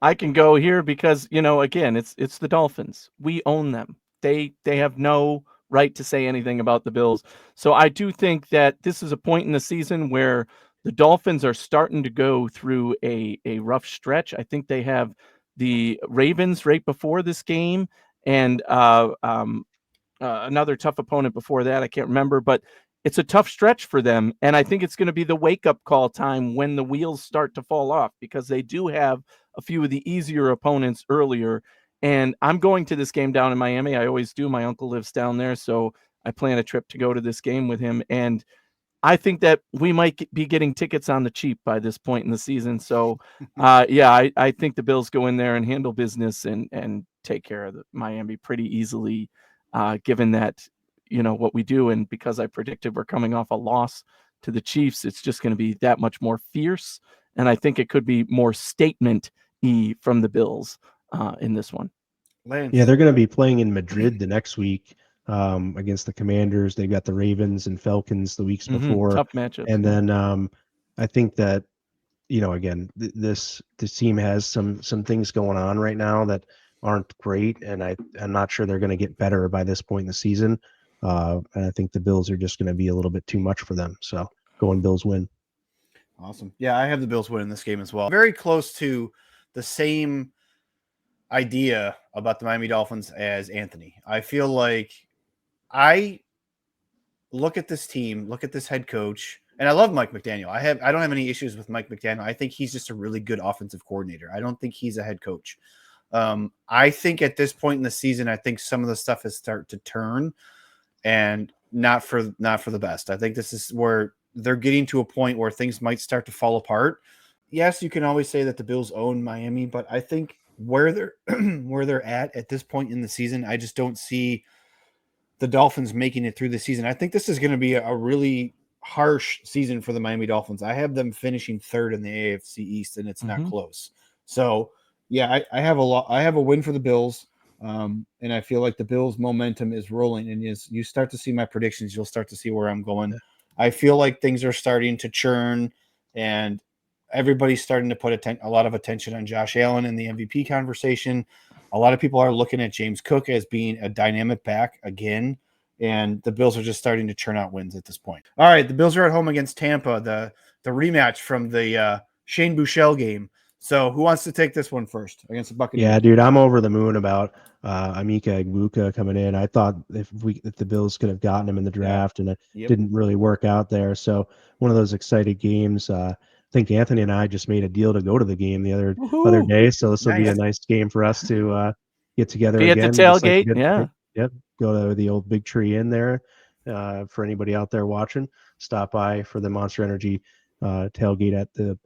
I can go here because, again, it's the Dolphins. We own them. They have no right to say anything about the Bills. So I do think that this is a point in the season where the Dolphins are starting to go through a rough stretch. I think they have the Ravens right before this game and another tough opponent before that. I can't remember, but it's a tough stretch for them. And I think it's going to be the wake-up call time when the wheels start to fall off, because they do have a few of the easier opponents earlier. And I'm going to this game down in Miami. I always do. My uncle lives down there, so I plan a trip to go to this game with him. And I think that we might be getting tickets on the cheap by this point in the season. So, I think the Bills go in there and handle business and take care of the Miami pretty easily, given that, what we do. And because I predicted we're coming off a loss to the Chiefs, it's just going to be that much more fierce. And I think it could be more statement-y from the Bills in this one. Lance. Yeah, they're going to be playing in Madrid the next week. Against the Commanders. They've got the Ravens and Falcons the weeks before. Tough matchup. And then I think that, again, this team has some things going on right now that aren't great, and I'm not sure they're going to get better by this point in the season. And I think the Bills are just going to be a little bit too much for them. So going Bills win. Awesome. Yeah, I have the Bills winning this game as well. Very close to the same idea about the Miami Dolphins as Anthony. I feel like I look at this team, look at this head coach, and I love Mike McDaniel. I don't have any issues with Mike McDaniel. I think he's just a really good offensive coordinator. I don't think he's a head coach. I think at this point in the season, I think some of the stuff has started to turn, and not for the best. I think this is where they're getting to a point where things might start to fall apart. Yes, you can always say that the Bills own Miami, but I think where they're where they're at this point in the season, I just don't see the Dolphins making it through the season. I think this is going to be a really harsh season for the Miami Dolphins. I have them finishing third in the AFC East, and it's not close. So yeah, I have a win for the Bills. And I feel like the Bills' momentum is rolling. And as you start to see my predictions, you'll start to see where I'm going. I feel like things are starting to churn, and everybody's starting to put a lot of attention on Josh Allen in the MVP conversation. A lot of people are looking at James Cook as being a dynamic back again, and the Bills are just starting to churn out wins at this point. All right, the Bills are at home against Tampa, the rematch from the 𝐬𝐮𝐬𝐫𝐿 game. So who wants to take this one first against the Buccaneers? Yeah, dude, I'm over the moon about 𝐬𝐮𝐬𝐫𝐿 coming in. I thought if the Bills could have gotten him in the draft, and it didn't really work out there. So one of those exciting games. I think Anthony and I just made a deal to go to the game the other day. So this will be a nice game for us to get together be again. At the tailgate, Yep. Go to the old Big Tree Inn there. For anybody out there watching, stop by for the Monster Energy tailgate at the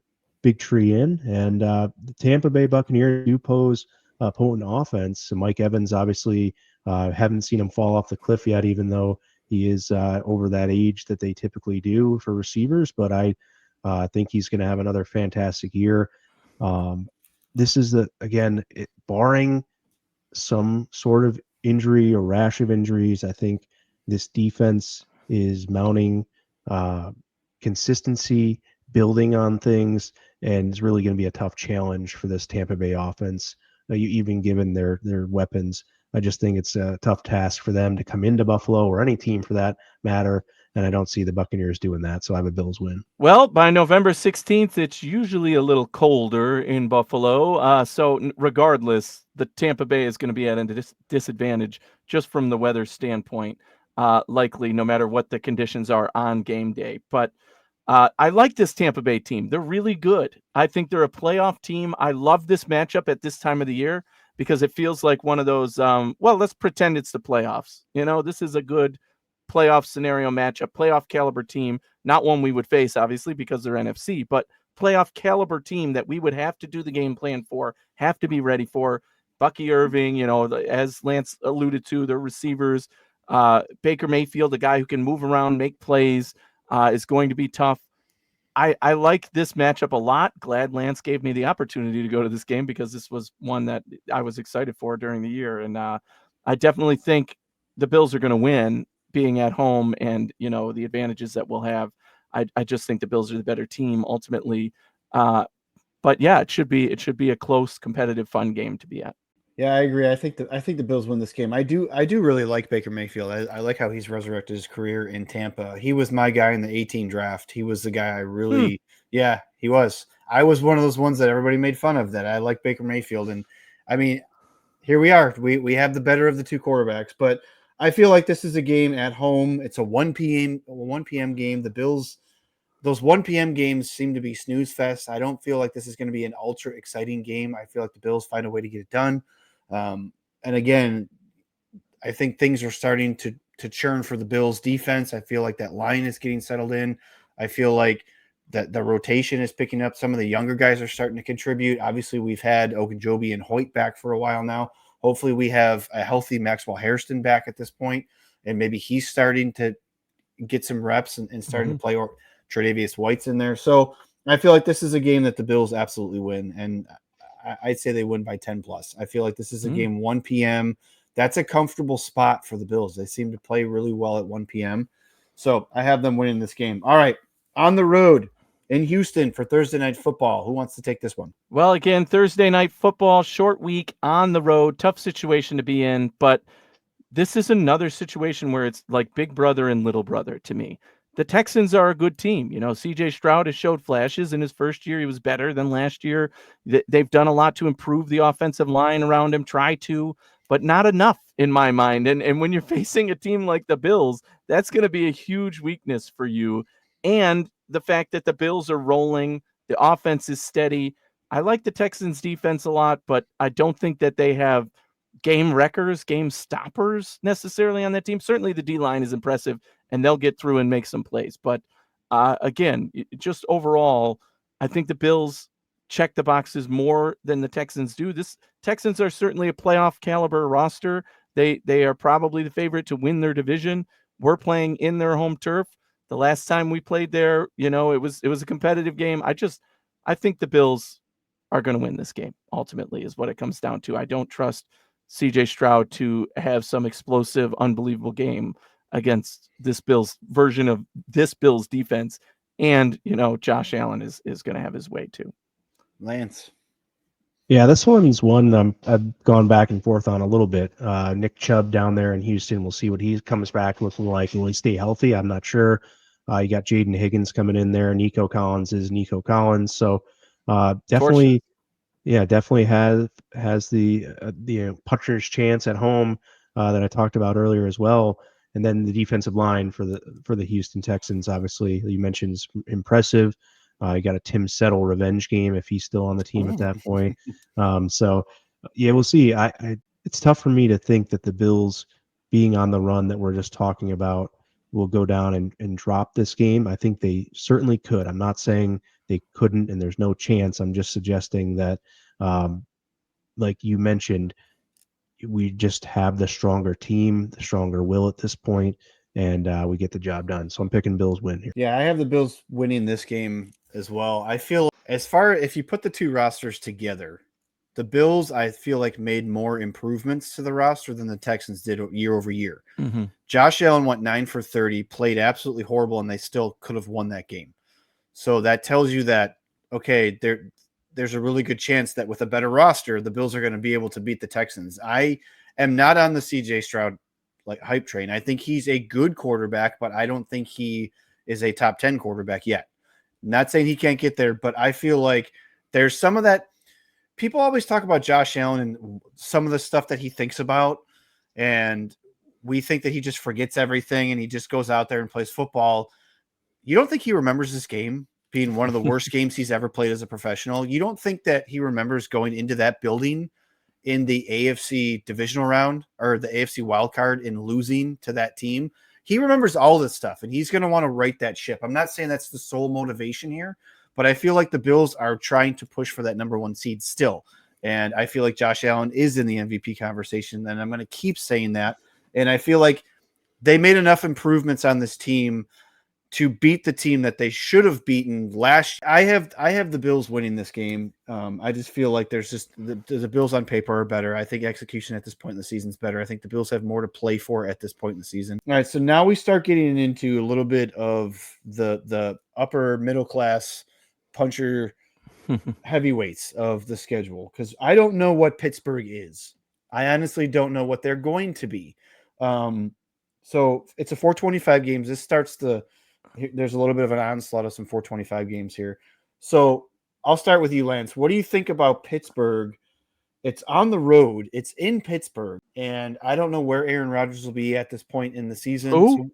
Big Tree Inn. And the Tampa Bay Buccaneers do pose a potent offense. So Mike Evans, obviously, haven't seen him fall off the cliff yet, even though he is over that age that they typically do for receivers. But I think he's going to have another fantastic year. This is barring some sort of injury or rash of injuries, I think this defense is mounting consistency, building on things, and it's really going to be a tough challenge for this Tampa Bay offense, even given their weapons. I just think it's a tough task for them to come into Buffalo, or any team for that matter, and I don't see the Buccaneers doing that, so I have a Bills win. Well, by November 16th, it's usually a little colder in Buffalo. So regardless, the Tampa Bay is going to be at a disadvantage just from the weather standpoint, likely no matter what the conditions are on game day. But I like this Tampa Bay team. They're really good. I think they're a playoff team. I love this matchup at this time of the year because it feels like one of those, let's pretend it's the playoffs. This is a good playoff scenario matchup, playoff caliber team, not one we would face, obviously, because they're NFC, but playoff caliber team that we would have to do the game plan for, have to be ready for. Bucky Irving, as Lance alluded to, their receivers, Baker Mayfield, the guy who can move around, make plays, is going to be tough. I like this matchup a lot. Glad Lance gave me the opportunity to go to this game because this was one that I was excited for during the year. And I definitely think the Bills are going to win, being at home and, the advantages that we'll have. I just think the Bills are the better team ultimately. But yeah, it should be a close, competitive, fun game to be at. Yeah, I agree. I think the Bills win this game. I do really like Baker Mayfield. I like how he's resurrected his career in Tampa. He was my guy in the 2018 draft. He was the guy I really yeah, he was. I was one of those ones that everybody made fun of, that I like Baker Mayfield. And I mean, here we are. We have the better of the two quarterbacks, but I feel like this is a game at home. It's a 1 p.m. game. The Bills, those 1 p.m. games seem to be snooze fest. I don't feel like this is going to be an ultra exciting game. I feel like the Bills find a way to get it done. And again, I think things are starting to churn for the Bills defense. I feel like that line is getting settled in. I feel like that the rotation is picking up. Some of the younger guys are starting to contribute. Obviously, we've had Ogunjobi and Hoyt back for a while now. Hopefully we have a healthy Maxwell Hairston back at this point, and maybe he's starting to get some reps and starting to play, or Tre'Davious White's in there. So I feel like this is a game that the Bills absolutely win, and I'd say they win by 10 plus. I feel like this is a game 1 p.m. That's a comfortable spot for the Bills. They seem to play really well at 1 p.m. So I have them winning this game. All right, on the road in Houston for Thursday Night Football. Who wants to take this one? Well, again, Thursday Night Football, short week on the road, tough situation to be in, but this is another situation where it's like big brother and little brother to me. The Texans are a good team. CJ Stroud has showed flashes in his first year. He was better than last year. They've done a lot to improve the offensive line around him, but not enough in my mind. And when you're facing a team like the Bills, that's going to be a huge weakness for you. And the fact that the Bills are rolling, the offense is steady. I like the Texans defense a lot, but I don't think that they have game wreckers, game stoppers necessarily on that team. Certainly the D-line is impressive and they'll get through and make some plays. But again, just overall, I think the Bills check the boxes more than the Texans do. This Texans are certainly a playoff caliber roster. They are probably the favorite to win their division. We're playing in their home turf. The last time we played there, it was a competitive game. I think the Bills are going to win this game, ultimately, is what it comes down to. I don't trust CJ Stroud to have some explosive, unbelievable game against this Bills version of this Bills defense. And, Josh Allen is going to have his way too. Lance. Yeah, this one's one I've gone back and forth on a little bit. Nick Chubb down there in Houston. We'll see what he comes back looking like. Will he stay healthy? I'm not sure. You got Jaden Higgins coming in there. Nico Collins is Nico Collins. So definitely, definitely has the puncher's chance at home that I talked about earlier as well. And then the defensive line for the Houston Texans, obviously, you mentioned is impressive. You got a Tim Settle revenge game if he's still on the team at that point. So, we'll see. It's tough for me to think that the Bills being on the run that we're just talking about will go down and drop this game. I think they certainly could. I'm not saying they couldn't and there's no chance. I'm just suggesting that, like you mentioned, we just have the stronger team, the stronger will at this point, and we get the job done. So I'm picking Bills win here. Yeah, I have the Bills winning this game as well. I feel if you put the two rosters together, the Bills, I feel like, made more improvements to the roster than the Texans did year over year. Mm-hmm. Josh Allen went 9 for 30, played absolutely horrible, and they still could have won that game. So that tells you that, okay, there's a really good chance that with a better roster, the Bills are going to be able to beat the Texans. I am not on the CJ Stroud hype train. I think he's a good quarterback, but I don't think he is a top 10 quarterback yet. Not saying he can't get there, but I feel like there's some of that. People always talk about Josh Allen and some of the stuff that he thinks about, and we think that he just forgets everything and he just goes out there and plays football. You don't think he remembers this game being one of the worst games he's ever played as a professional? You don't think that he remembers going into that building in the AFC divisional round or the AFC wild card and losing to that team? He remembers all this stuff, and he's going to want to right that ship. I'm not saying that's the sole motivation here, but I feel like the Bills are trying to push for that number one seed still. And I feel like Josh Allen is in the MVP conversation, and I'm going to keep saying that. And I feel like they made enough improvements on this team to beat the team that they should have beaten last year. I have the Bills winning this game. I just feel like there's just the Bills on paper are better. I think execution at this point in the season is better. I think the Bills have more to play for at this point in the season. All right, so now we start getting into a little bit of the upper middle class puncher heavyweights of the schedule, because I don't know what Pittsburgh is. I honestly don't know what they're going to be. So it's a 425 games. This starts there's a little bit of an onslaught of some 425 games here. So I'll start with you, Lance. What do you think about Pittsburgh? It's on the road. It's in Pittsburgh. And I don't know where Aaron Rodgers will be at this point in the season. So,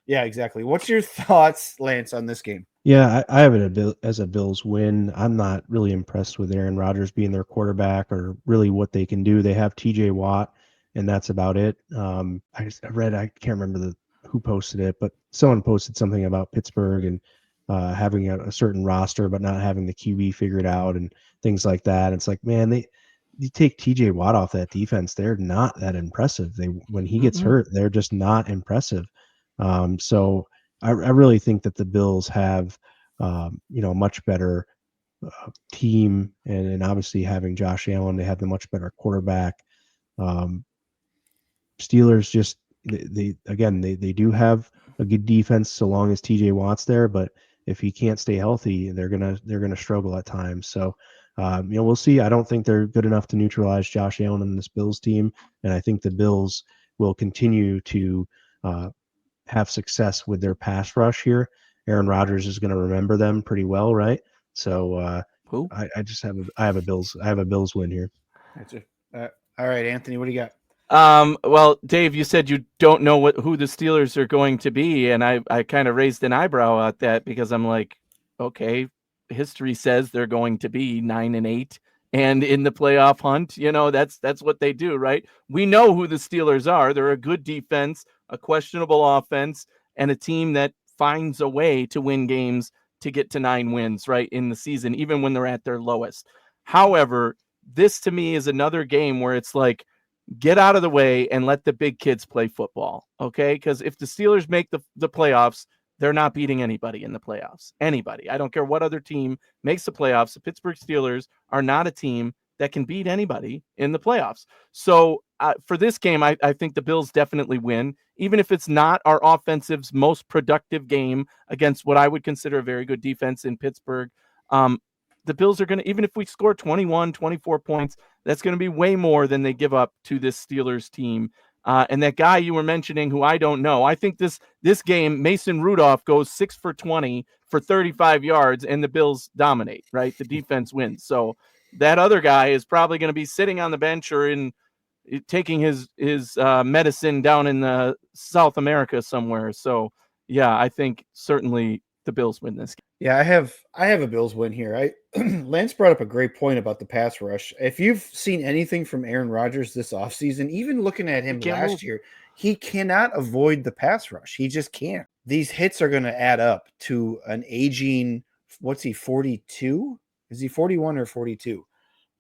yeah, exactly. What's your thoughts, Lance, on this game? Yeah, I have it as a Bills win. I'm not really impressed with Aaron Rodgers being their quarterback or really what they can do. They have TJ Watt, and that's about it. I can't remember who posted it, but someone posted something about Pittsburgh and having a certain roster, but not having the QB figured out and things like that. It's like, man, you take TJ Watt off that defense, they're not that impressive. When he gets hurt, they're just not impressive. So I really think that the Bills have, a much better team, and obviously having Josh Allen, they have the much better quarterback. Steelers just they do have a good defense so long as TJ Watt's there, but if he can't stay healthy, they're gonna struggle at times. So we'll see. I don't think they're good enough to neutralize Josh Allen and this Bills team, and I think the Bills will continue to have success with their pass rush here. Aaron Rodgers is going to remember them pretty well, right? So I have a Bills win here. All right, Anthony, what do you got? Well, Dave, you said you don't know who the Steelers are going to be, and I kind of raised an eyebrow at that because I'm like, okay, history says they're going to be 9-8 and in the playoff hunt. That's what they do, right? We know who the Steelers are. They're a good defense, a questionable offense, and a team that finds a way to win games to get to 9 wins, right, in the season, even when they're at their lowest. However, this to me is another game where it's like, get out of the way and let the big kids play football, okay? Because if the Steelers make the playoffs, they're not beating anybody in the playoffs. Anybody. I don't care what other team makes the playoffs. The Pittsburgh Steelers are not a team that can beat anybody in the playoffs. So for this game, I think the Bills definitely win, even if it's not our offensive's most productive game against what I would consider a very good defense in Pittsburgh. The Bills are going to, even if we score 21, 24 points, that's going to be way more than they give up to this Steelers team. And that guy you were mentioning, who I don't know, I think this game, Mason Rudolph goes 6 for 20 for 35 yards, and the Bills dominate, right? The defense wins. So that other guy is probably going to be sitting on the bench or taking his medicine down in South America somewhere. So, yeah, I think certainly the Bills win this game. Yeah, I have a Bills win here. Lance brought up a great point about the pass rush. If you've seen anything from Aaron Rodgers this offseason, even looking at him last year, he cannot avoid the pass rush. He just can't. These hits are going to add up to an aging, what's he, 42? Is he 41 or 42?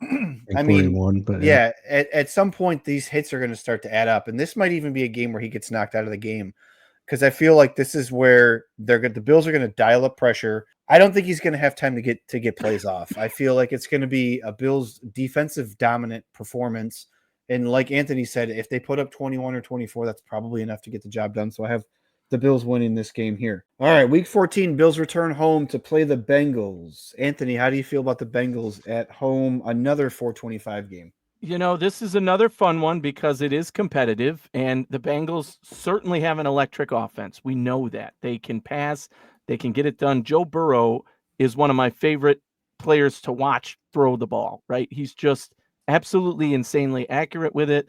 I mean, 41, but yeah, at some point, these hits are going to start to add up. And this might even be a game where he gets knocked out of the game, because I feel like this is where the Bills are going to dial up pressure. I don't think he's going to have time to get plays off. I feel like it's going to be a Bills defensive dominant performance. And like Anthony said, if they put up 21 or 24, that's probably enough to get the job done. So I have the Bills winning this game here. All right, Week 14, Bills return home to play the Bengals. Anthony, how do you feel about the Bengals at home? Another 425 game. This is another fun one because it is competitive, and the Bengals certainly have an electric offense. We know that. They can pass. They can get it done. Joe Burrow is one of my favorite players to watch throw the ball, right? He's just absolutely insanely accurate with it,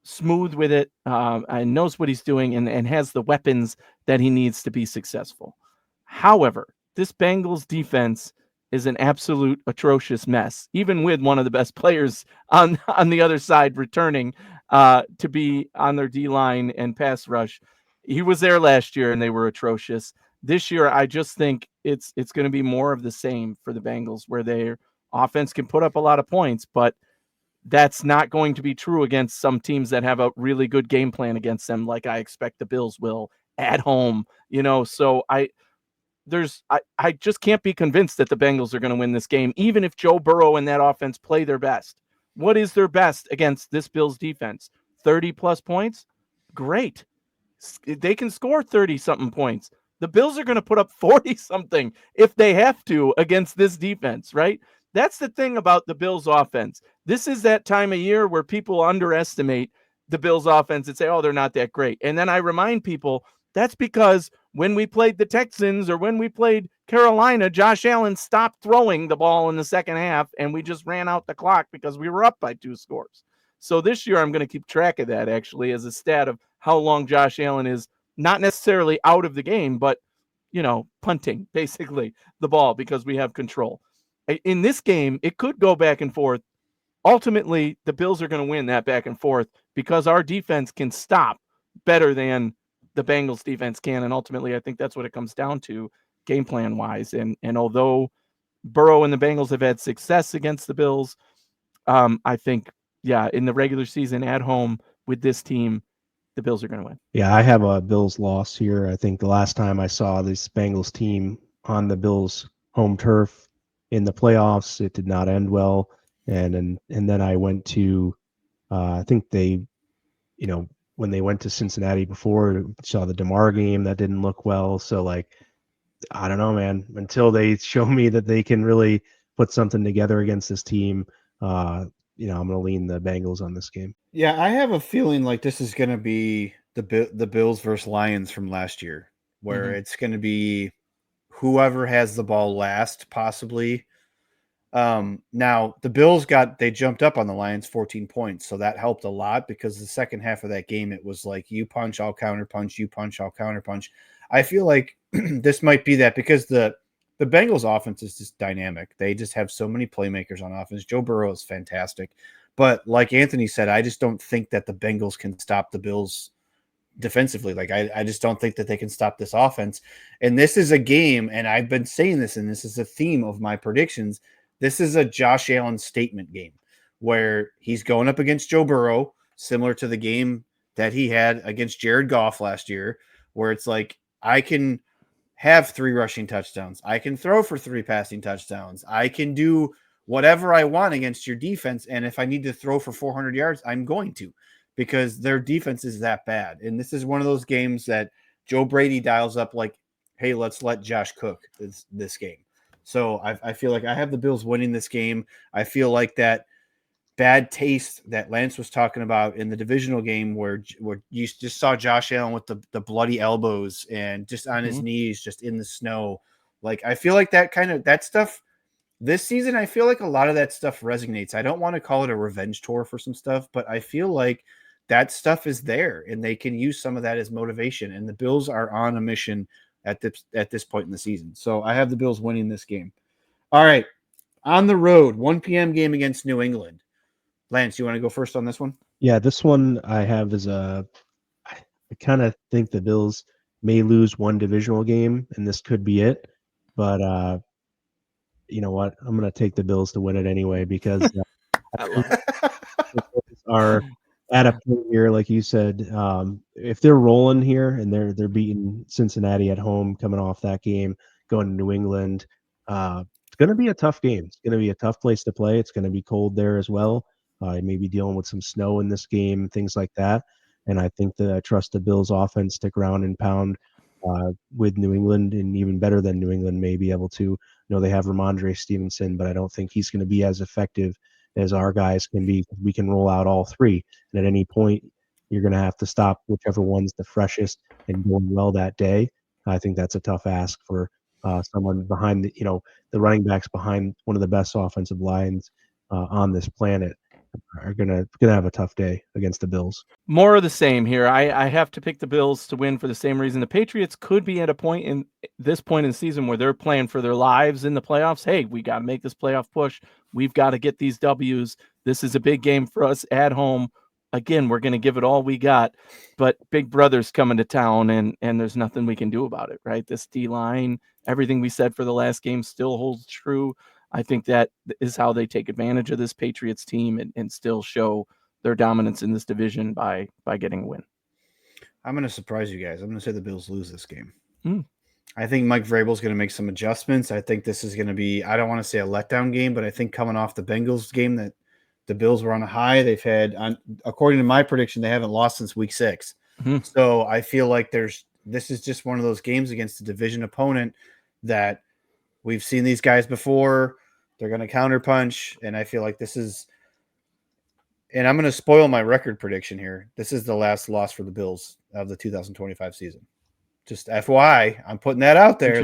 smooth with it, and knows what he's doing and has the weapons that he needs to be successful. However, this Bengals defense is an absolute atrocious mess, even with one of the best players on the other side returning to be on their D-line and pass rush. He was there last year and they were atrocious. This year, I just think it's going to be more of the same for the Bengals, where their offense can put up a lot of points, but that's not going to be true against some teams that have a really good game plan against them, like I expect the Bills will at home. So I just can't be convinced that the Bengals are going to win this game, even if Joe Burrow and that offense play their best. What is their best against this Bills defense? 30-plus points? Great. They can score 30-something points. The Bills are going to put up 40-something if they have to against this defense, right? That's the thing about the Bills offense. This is that time of year where people underestimate the Bills offense and say, oh, they're not that great. And then I remind people, that's because when we played the Texans or when we played Carolina, Josh Allen stopped throwing the ball in the second half, and we just ran out the clock because we were up by 2 scores. So this year I'm going to keep track of that, actually, as a stat of how long Josh Allen is not necessarily out of the game, but, punting, basically, the ball because we have control. In this game, it could go back and forth. Ultimately, the Bills are going to win that back and forth because our defense can stop better than the Bengals defense can. And ultimately, I think that's what it comes down to game plan wise. And although Burrow and the Bengals have had success against the Bills, I think, in the regular season at home with this team, the Bills are going to win. Yeah, I have a Bills loss here. I think the last time I saw this Bengals team on the Bills home turf in the playoffs, it did not end well. And then I went to, I think they, when they went to Cincinnati before, saw the DeMar game that didn't look well. So I don't know, man, until they show me that they can really put something together against this team, I'm going to lean the Bengals on this game. Yeah, I have a feeling like this is going to be the Bills versus Lions from last year, where it's going to be whoever has the ball last, possibly. Now the Bills they jumped up on the Lions 14 points. So that helped a lot because the second half of that game, it was like you punch, I'll counter punch, you punch, I'll counter punch. I feel like this might be that because the the Bengals offense is just dynamic. They just have so many playmakers on offense. Joe Burrow is fantastic. But like Anthony said, I just don't think that the Bengals can stop the Bills defensively. Like I just don't think that they can stop this offense. And this is a game, and I've been saying this, and this is a theme of my predictions. This is a Josh Allen statement game where he's going up against Joe Burrow, similar to the game that he had against Jared Goff last year, where it's like, I can have 3 rushing touchdowns. I can throw for 3 passing touchdowns. I can do whatever I want against your defense. And if I need to throw for 400 yards, I'm going to, because their defense is that bad. And this is one of those games that Joe Brady dials up like, hey, let's let Josh cook this game. So I feel like I have the Bills winning this game. I feel like that bad taste that Lance was talking about in the divisional game where you just saw Josh Allen with the bloody elbows and just on his knees, just in the snow. Like, I feel like that stuff this season, I feel like a lot of that stuff resonates. I don't want to call it a revenge tour for some stuff, but I feel like that stuff is there and they can use some of that as motivation. And the Bills are on a mission at this point in the season. So I have the Bills winning this game. All right. On the road, 1 p.m. game against New England. Lance, you want to go first on this one? Yeah, this one I have is I kind of think the Bills may lose one divisional game, and this could be it. But you know what? I'm going to take the Bills to win it anyway because I love it. the Bills are at a point here, like you said. If they're rolling here and they're beating Cincinnati at home, coming off that game, going to New England, it's going to be a tough game. It's going to be a tough place to play. It's going to be cold there as well. Maybe dealing with some snow in this game, things like that. And I think I trust the Bills offense to ground and pound with New England, and even better than New England may be able to. They have Ramondre Stevenson, but I don't think he's going to be as effective as our guys can be. We can roll out all 3. And at any point, you're going to have to stop whichever one's the freshest and going well that day. I think that's a tough ask for someone behind the running backs behind one of the best offensive lines on this planet. Are gonna have a tough day against the Bills. More of the same here. I have to pick the Bills to win for the same reason. The Patriots could be at a point in the season where they're playing for their lives in the playoffs. Hey, we got to make this playoff push. We've got to get these W's. This is a big game for us at home. Again, we're going to give it all we got, but Big Brother's coming to town, and there's nothing we can do about it, right? This D-line, everything we said for the last game still holds true. I think that is how they take advantage of this Patriots team and still show their dominance in this division by getting a win. I'm going to surprise you guys. I'm going to say the Bills lose this game. I think Mike Vrabel's going to make some adjustments. I think this is going to be, I don't want to say a letdown game, but I think coming off the Bengals game that the Bills were on a high. They've had, according to my prediction, they haven't lost since week 6. So I feel like this is just one of those games against a division opponent that we've seen these guys before. They're going to counterpunch, and I feel like this is – and I'm going to spoil my record prediction here. This is the last loss for the Bills of the 2025 season. Just FYI, I'm putting that out there.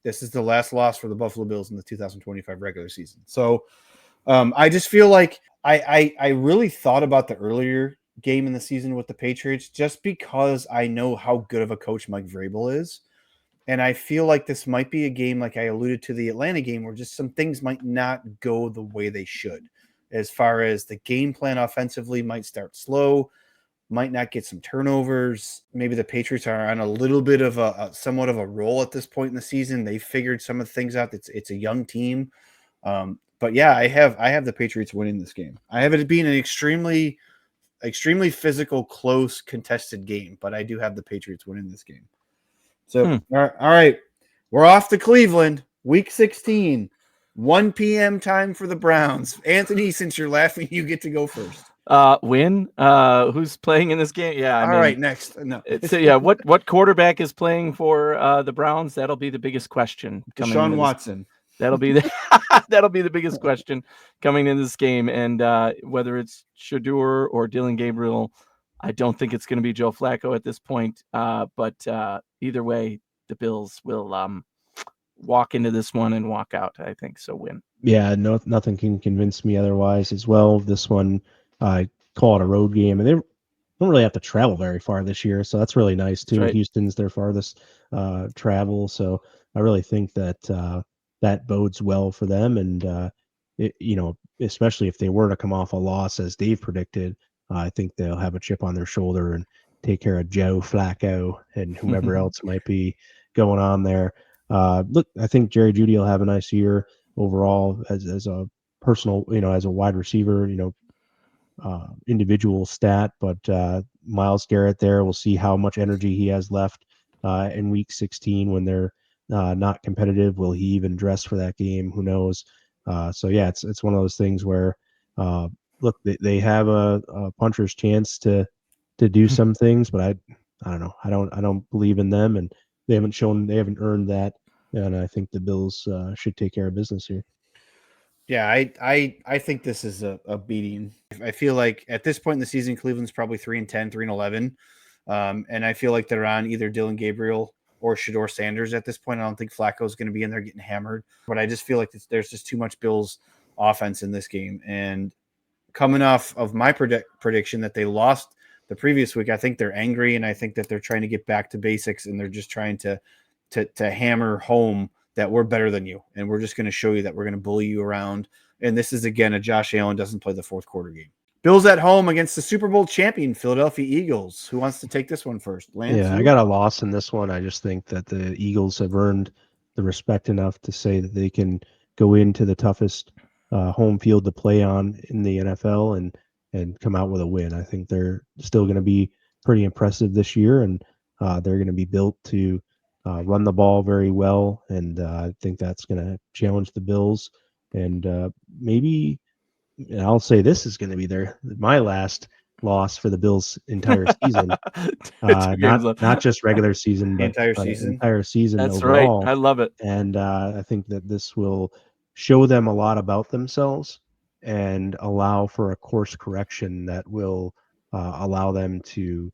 This is the last loss for the Buffalo Bills in the 2025 regular season. So I just feel like I really thought about the earlier game in the season with the Patriots just because I know how good of a coach Mike Vrabel is. And I feel like this might be a game, like I alluded to the Atlanta game, where just some things might not go the way they should. As far as the game plan offensively might start slow, might not get some turnovers. Maybe the Patriots are on a little bit of somewhat of a roll at this point in the season. They figured some of the things out. It's a young team. But yeah, I have the Patriots winning this game. I have it being an extremely, extremely physical, close, contested game, but I do have the Patriots winning this game. So, all right, we're off to Cleveland, week 16, 1 p.m. time for the Browns. Anthony, since you're laughing, you get to go first. Win? Who's playing in this game? Yeah. All right, next. No. So what quarterback is playing for the Browns? That'll be the biggest question. Deshaun Watson. That'll be the biggest question coming into this game. And whether it's Shedeur or Dylan Gabriel, I don't think it's going to be Joe Flacco at this point. But either way, the Bills will walk into this one and walk out, I think. So win. Yeah, nothing can convince me otherwise as well. This one, I call it a road game, and they don't really have to travel very far this year, so that's really nice too. That's right. Houston's their farthest travel, so I really think that that bodes well for them. And especially if they were to come off a loss as Dave predicted, I think they'll have a chip on their shoulder and take care of Joe Flacco and whomever else might be going on there. Look, I think Jerry Jeudy will have a nice year overall as a personal, as a wide receiver, individual stat. But Myles Garrett there, we'll see how much energy he has left in Week 16 when they're not competitive. Will he even dress for that game? Who knows? So yeah, it's one of those things where look, they have a puncher's chance to do some things, but I don't know. I don't believe in them, and they haven't earned that. And I think the Bills should take care of business here. Yeah, I think this is a beating. I feel like at this point in the season, Cleveland's probably 3-10, 3-11. And I feel like they're on either Dylan Gabriel or Shedeur Sanders at this point. I don't think Flacco is going to be in there getting hammered, but I just feel like there's just too much Bills offense in this game. And coming off of my prediction that they lost the previous week, I think they're angry, and I think that they're trying to get back to basics, and they're just trying to hammer home that we're better than you, and we're just going to show you that we're going to bully you around. And this is, again, a Josh Allen doesn't play the fourth quarter game. Bills at home against the Super Bowl champion Philadelphia Eagles. Who wants to take this one first? Lance? Yeah, I got a loss in this one. I just think that the Eagles have earned the respect enough to say that they can go into the toughest home field to play on in the NFL and come out with a win. I think they're still going to be pretty impressive this year, and they're going to be built to run the ball very well, and I think that's going to challenge the Bills. And maybe, and I'll say this is going to be my last loss for the Bills' entire season. Not just regular season, but entire season. Entire season. That's overall. right. I love it. And I think that this will show them a lot about themselves and allow for a course correction that will allow them to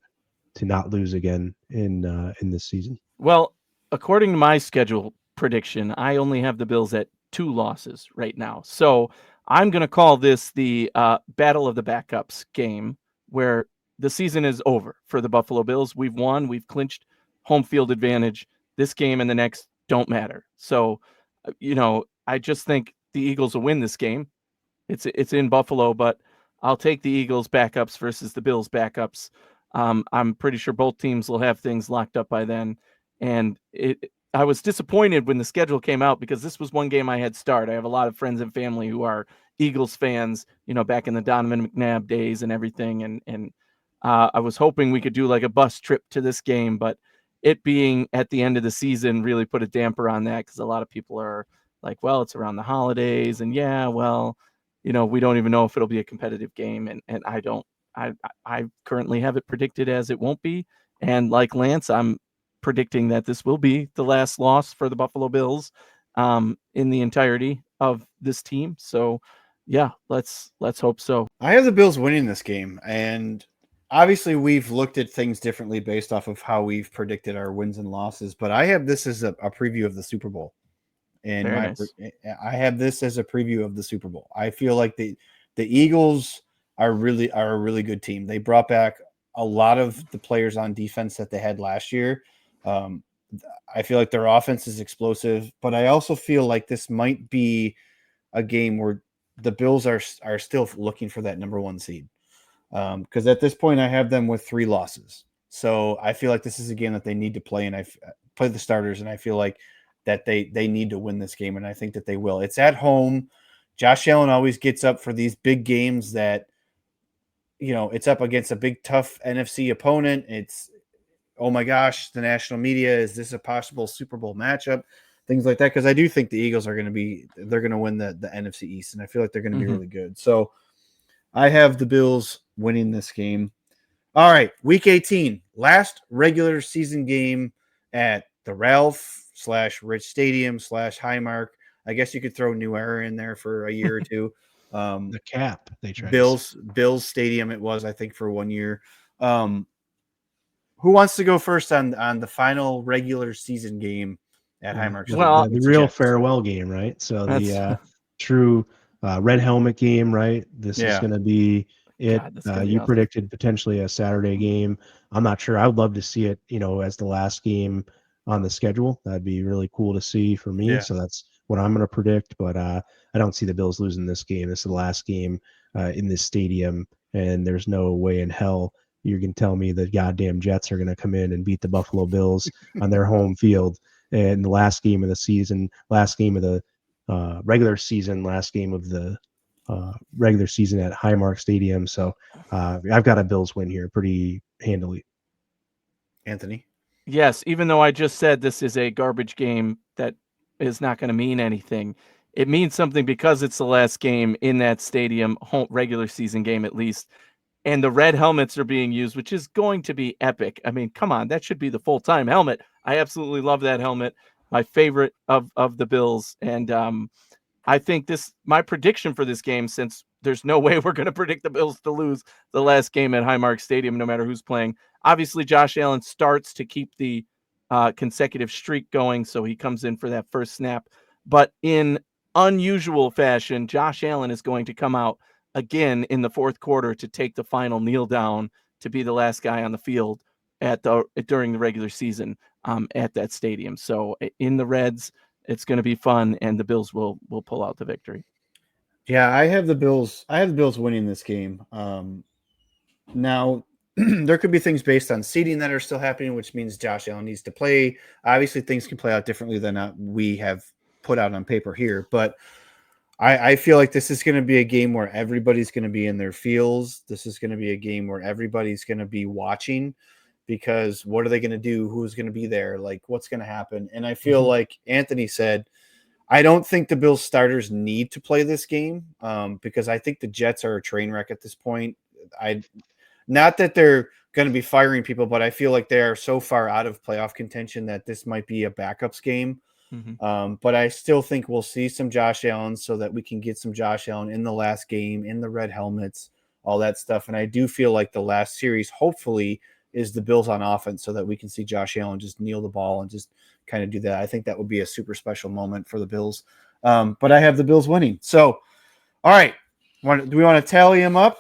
not lose again in this season. Well, according to my schedule prediction, I only have the Bills at 2 losses right now. So I'm going to call this the Battle of the Backups game, where the season is over for the Buffalo Bills. We've won. We've clinched home field advantage. This game and the next don't matter. So, I just think the Eagles will win this game. It's in Buffalo, but I'll take the Eagles backups versus the Bills backups. I'm pretty sure both teams will have things locked up by then. And I was disappointed when the schedule came out because this was one game I had start. I have a lot of friends and family who are Eagles fans, back in the Donovan McNabb days and everything. And I was hoping we could do like a bus trip to this game, but it being at the end of the season really put a damper on that because a lot of people are like, well, it's around the holidays. And yeah, well, we don't even know if it'll be a competitive game. And I currently have it predicted as it won't be. And like Lance, I'm predicting that this will be the last loss for the Buffalo Bills in the entirety of this team. So yeah, let's hope so. I have the Bills winning this game, and obviously we've looked at things differently based off of how we've predicted our wins and losses, but I have this as a preview of the Super Bowl. And I have this as a preview of the Super Bowl. I feel like the Eagles are a really good team. They brought back a lot of the players on defense that they had last year. I feel like their offense is explosive, but I also feel like this might be a game where the Bills are still looking for that number 1 seed. Because at this point I have them with 3 losses. So I feel like this is a game that they need to play, and I play the starters, and I feel like that they need to win this game, and I think that they will. It's at home. Josh Allen always gets up for these big games that, it's up against a big, tough NFC opponent. It's, oh my gosh, the national media, is this a possible Super Bowl matchup? Things like that, because I do think the Eagles are going to win the NFC East, and I feel like they're going to be really good. So I have the Bills winning this game. All right, Week 18, last regular season game at the Ralph/Rich Stadium /Highmark. I guess you could throw New Era in there for a year or two. The cap they tried. Bills Stadium it was, I think, for 1 year. Who wants to go first on the final regular season game at Highmark? Well, the real farewell game, right? So the true red helmet game, right? This is going to be it. You predicted potentially a Saturday game. I'm not sure. I would love to see it, as the last game on the schedule. That'd be really cool to see for me. Yeah. So that's what I'm going to predict. But I don't see the Bills losing this game. This is the last game in this stadium, and there's no way in hell you can tell me the goddamn Jets are going to come in and beat the Buffalo Bills on their home field in the last game of the season, last game of the regular season, last game of the regular season at Highmark Stadium. So I've got a Bills win here pretty handily. Anthony? Yes, even though I just said this is a garbage game that is not going to mean anything, it means something because it's the last game in that stadium, home regular season game at least, and the red helmets are being used, which is going to be epic. I mean, come on, that should be the full-time helmet. I absolutely love that helmet. My favorite of the Bills, and I think my prediction for this game, since there's no way we're going to predict the Bills to lose the last game at Highmark Stadium, no matter who's playing. Obviously, Josh Allen starts to keep the consecutive streak going, so he comes in for that first snap. But in unusual fashion, Josh Allen is going to come out again in the fourth quarter to take the final kneel down to be the last guy on the field during the regular season at that stadium. So in the Reds, it's going to be fun, and the Bills will pull out the victory. Yeah, I have the Bills winning this game. Now, there could be things based on seeding that are still happening, which means Josh Allen needs to play. Obviously, things can play out differently than we have put out on paper here. But I feel like this is going to be a game where everybody's going to be in their feels. This is going to be a game where everybody's going to be watching, because what are they going to do? Who's going to be there? Like, what's going to happen? And I feel like Anthony said, I don't think the Bills starters need to play this game because I think the Jets are a train wreck at this point. Not that they're going to be firing people, but I feel like they are so far out of playoff contention that this might be a backups game. But I still think we'll see some Josh Allen so that we can get some Josh Allen in the last game, in the red helmets, all that stuff. And I do feel like the last series, hopefully, is the Bills on offense so that we can see Josh Allen just kneel the ball and just kind of do that. I think that would be a super special moment for the Bills. But I have the Bills winning. So, all right. Do we want to tally them up?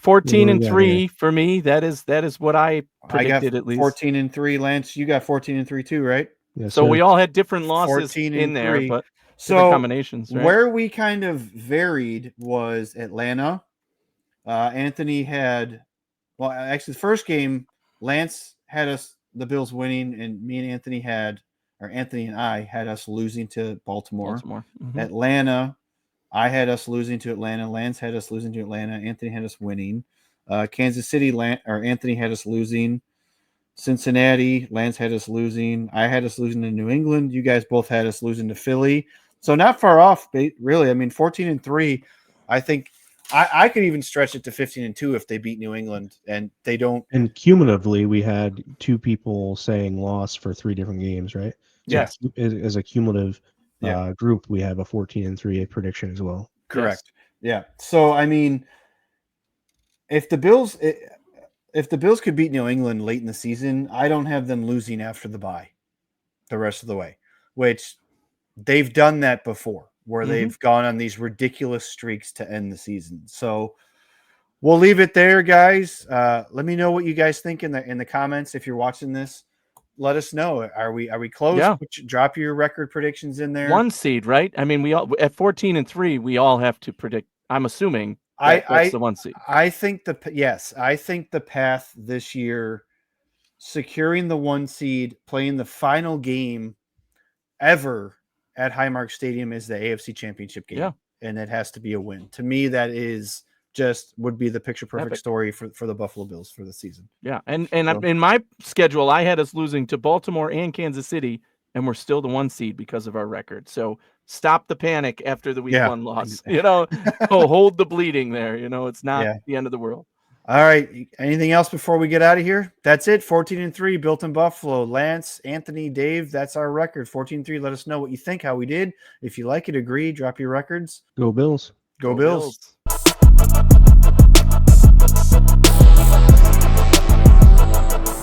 14-3 for me. That is what I predicted, got at least. 14-3. Lance, you got 14-3 too, right? Yes, so sir. we all had different losses in there, but different combinations. Right? Where we kind of varied was Atlanta. Anthony had, well, actually, the first game, Lance had the Bills winning, and me and Anthony Anthony and I had us losing to Baltimore. Mm-hmm. Atlanta, I had us losing to Atlanta. Lance had us losing to Atlanta. Anthony had us winning. Kansas City, Anthony had us losing. Cincinnati, Lance had us losing. I had us losing to New England. You guys both had us losing to Philly. So not far off, really. I mean, 14-3. I think I could even stretch it to 15-2 if they beat New England, and they don't. And cumulatively, we had two people saying loss for 3 different games, right? Yes. So as a cumulative group, we have a 14-3 prediction as well. Correct. Yes. Yeah. So I mean, if the Bills could beat New England late in the season, I don't have them losing after the bye the rest of the way, which they've done that before, where they've gone on these ridiculous streaks to end the season. So we'll leave it there, guys. Let me know what you guys think in the comments. If you're watching this, let us know. Are we close? Yeah. Drop your record predictions in there. 1 seed, right? I mean, we all at 14-3, we all have to predict. I'm assuming that's the 1 seed. I think the path this year, securing the 1 seed, playing the final game ever at Highmark Stadium, is the AFC Championship game. Yeah. And it has to be a win. To me, that is would be the picture perfect story for the Buffalo Bills for the season. Yeah. And in my schedule, I had us losing to Baltimore and Kansas City, and we're still the 1 seed because of our record. So stop the panic after the week 1 loss. Hold the bleeding there. It's not the end of the world. All right. Anything else before we get out of here? That's it. 14-3, built in Buffalo. Lance, Anthony, Dave, that's our record. 14-3. Let us know what you think, how we did. If you like it, agree, drop your records. Go Bills. Go Bills.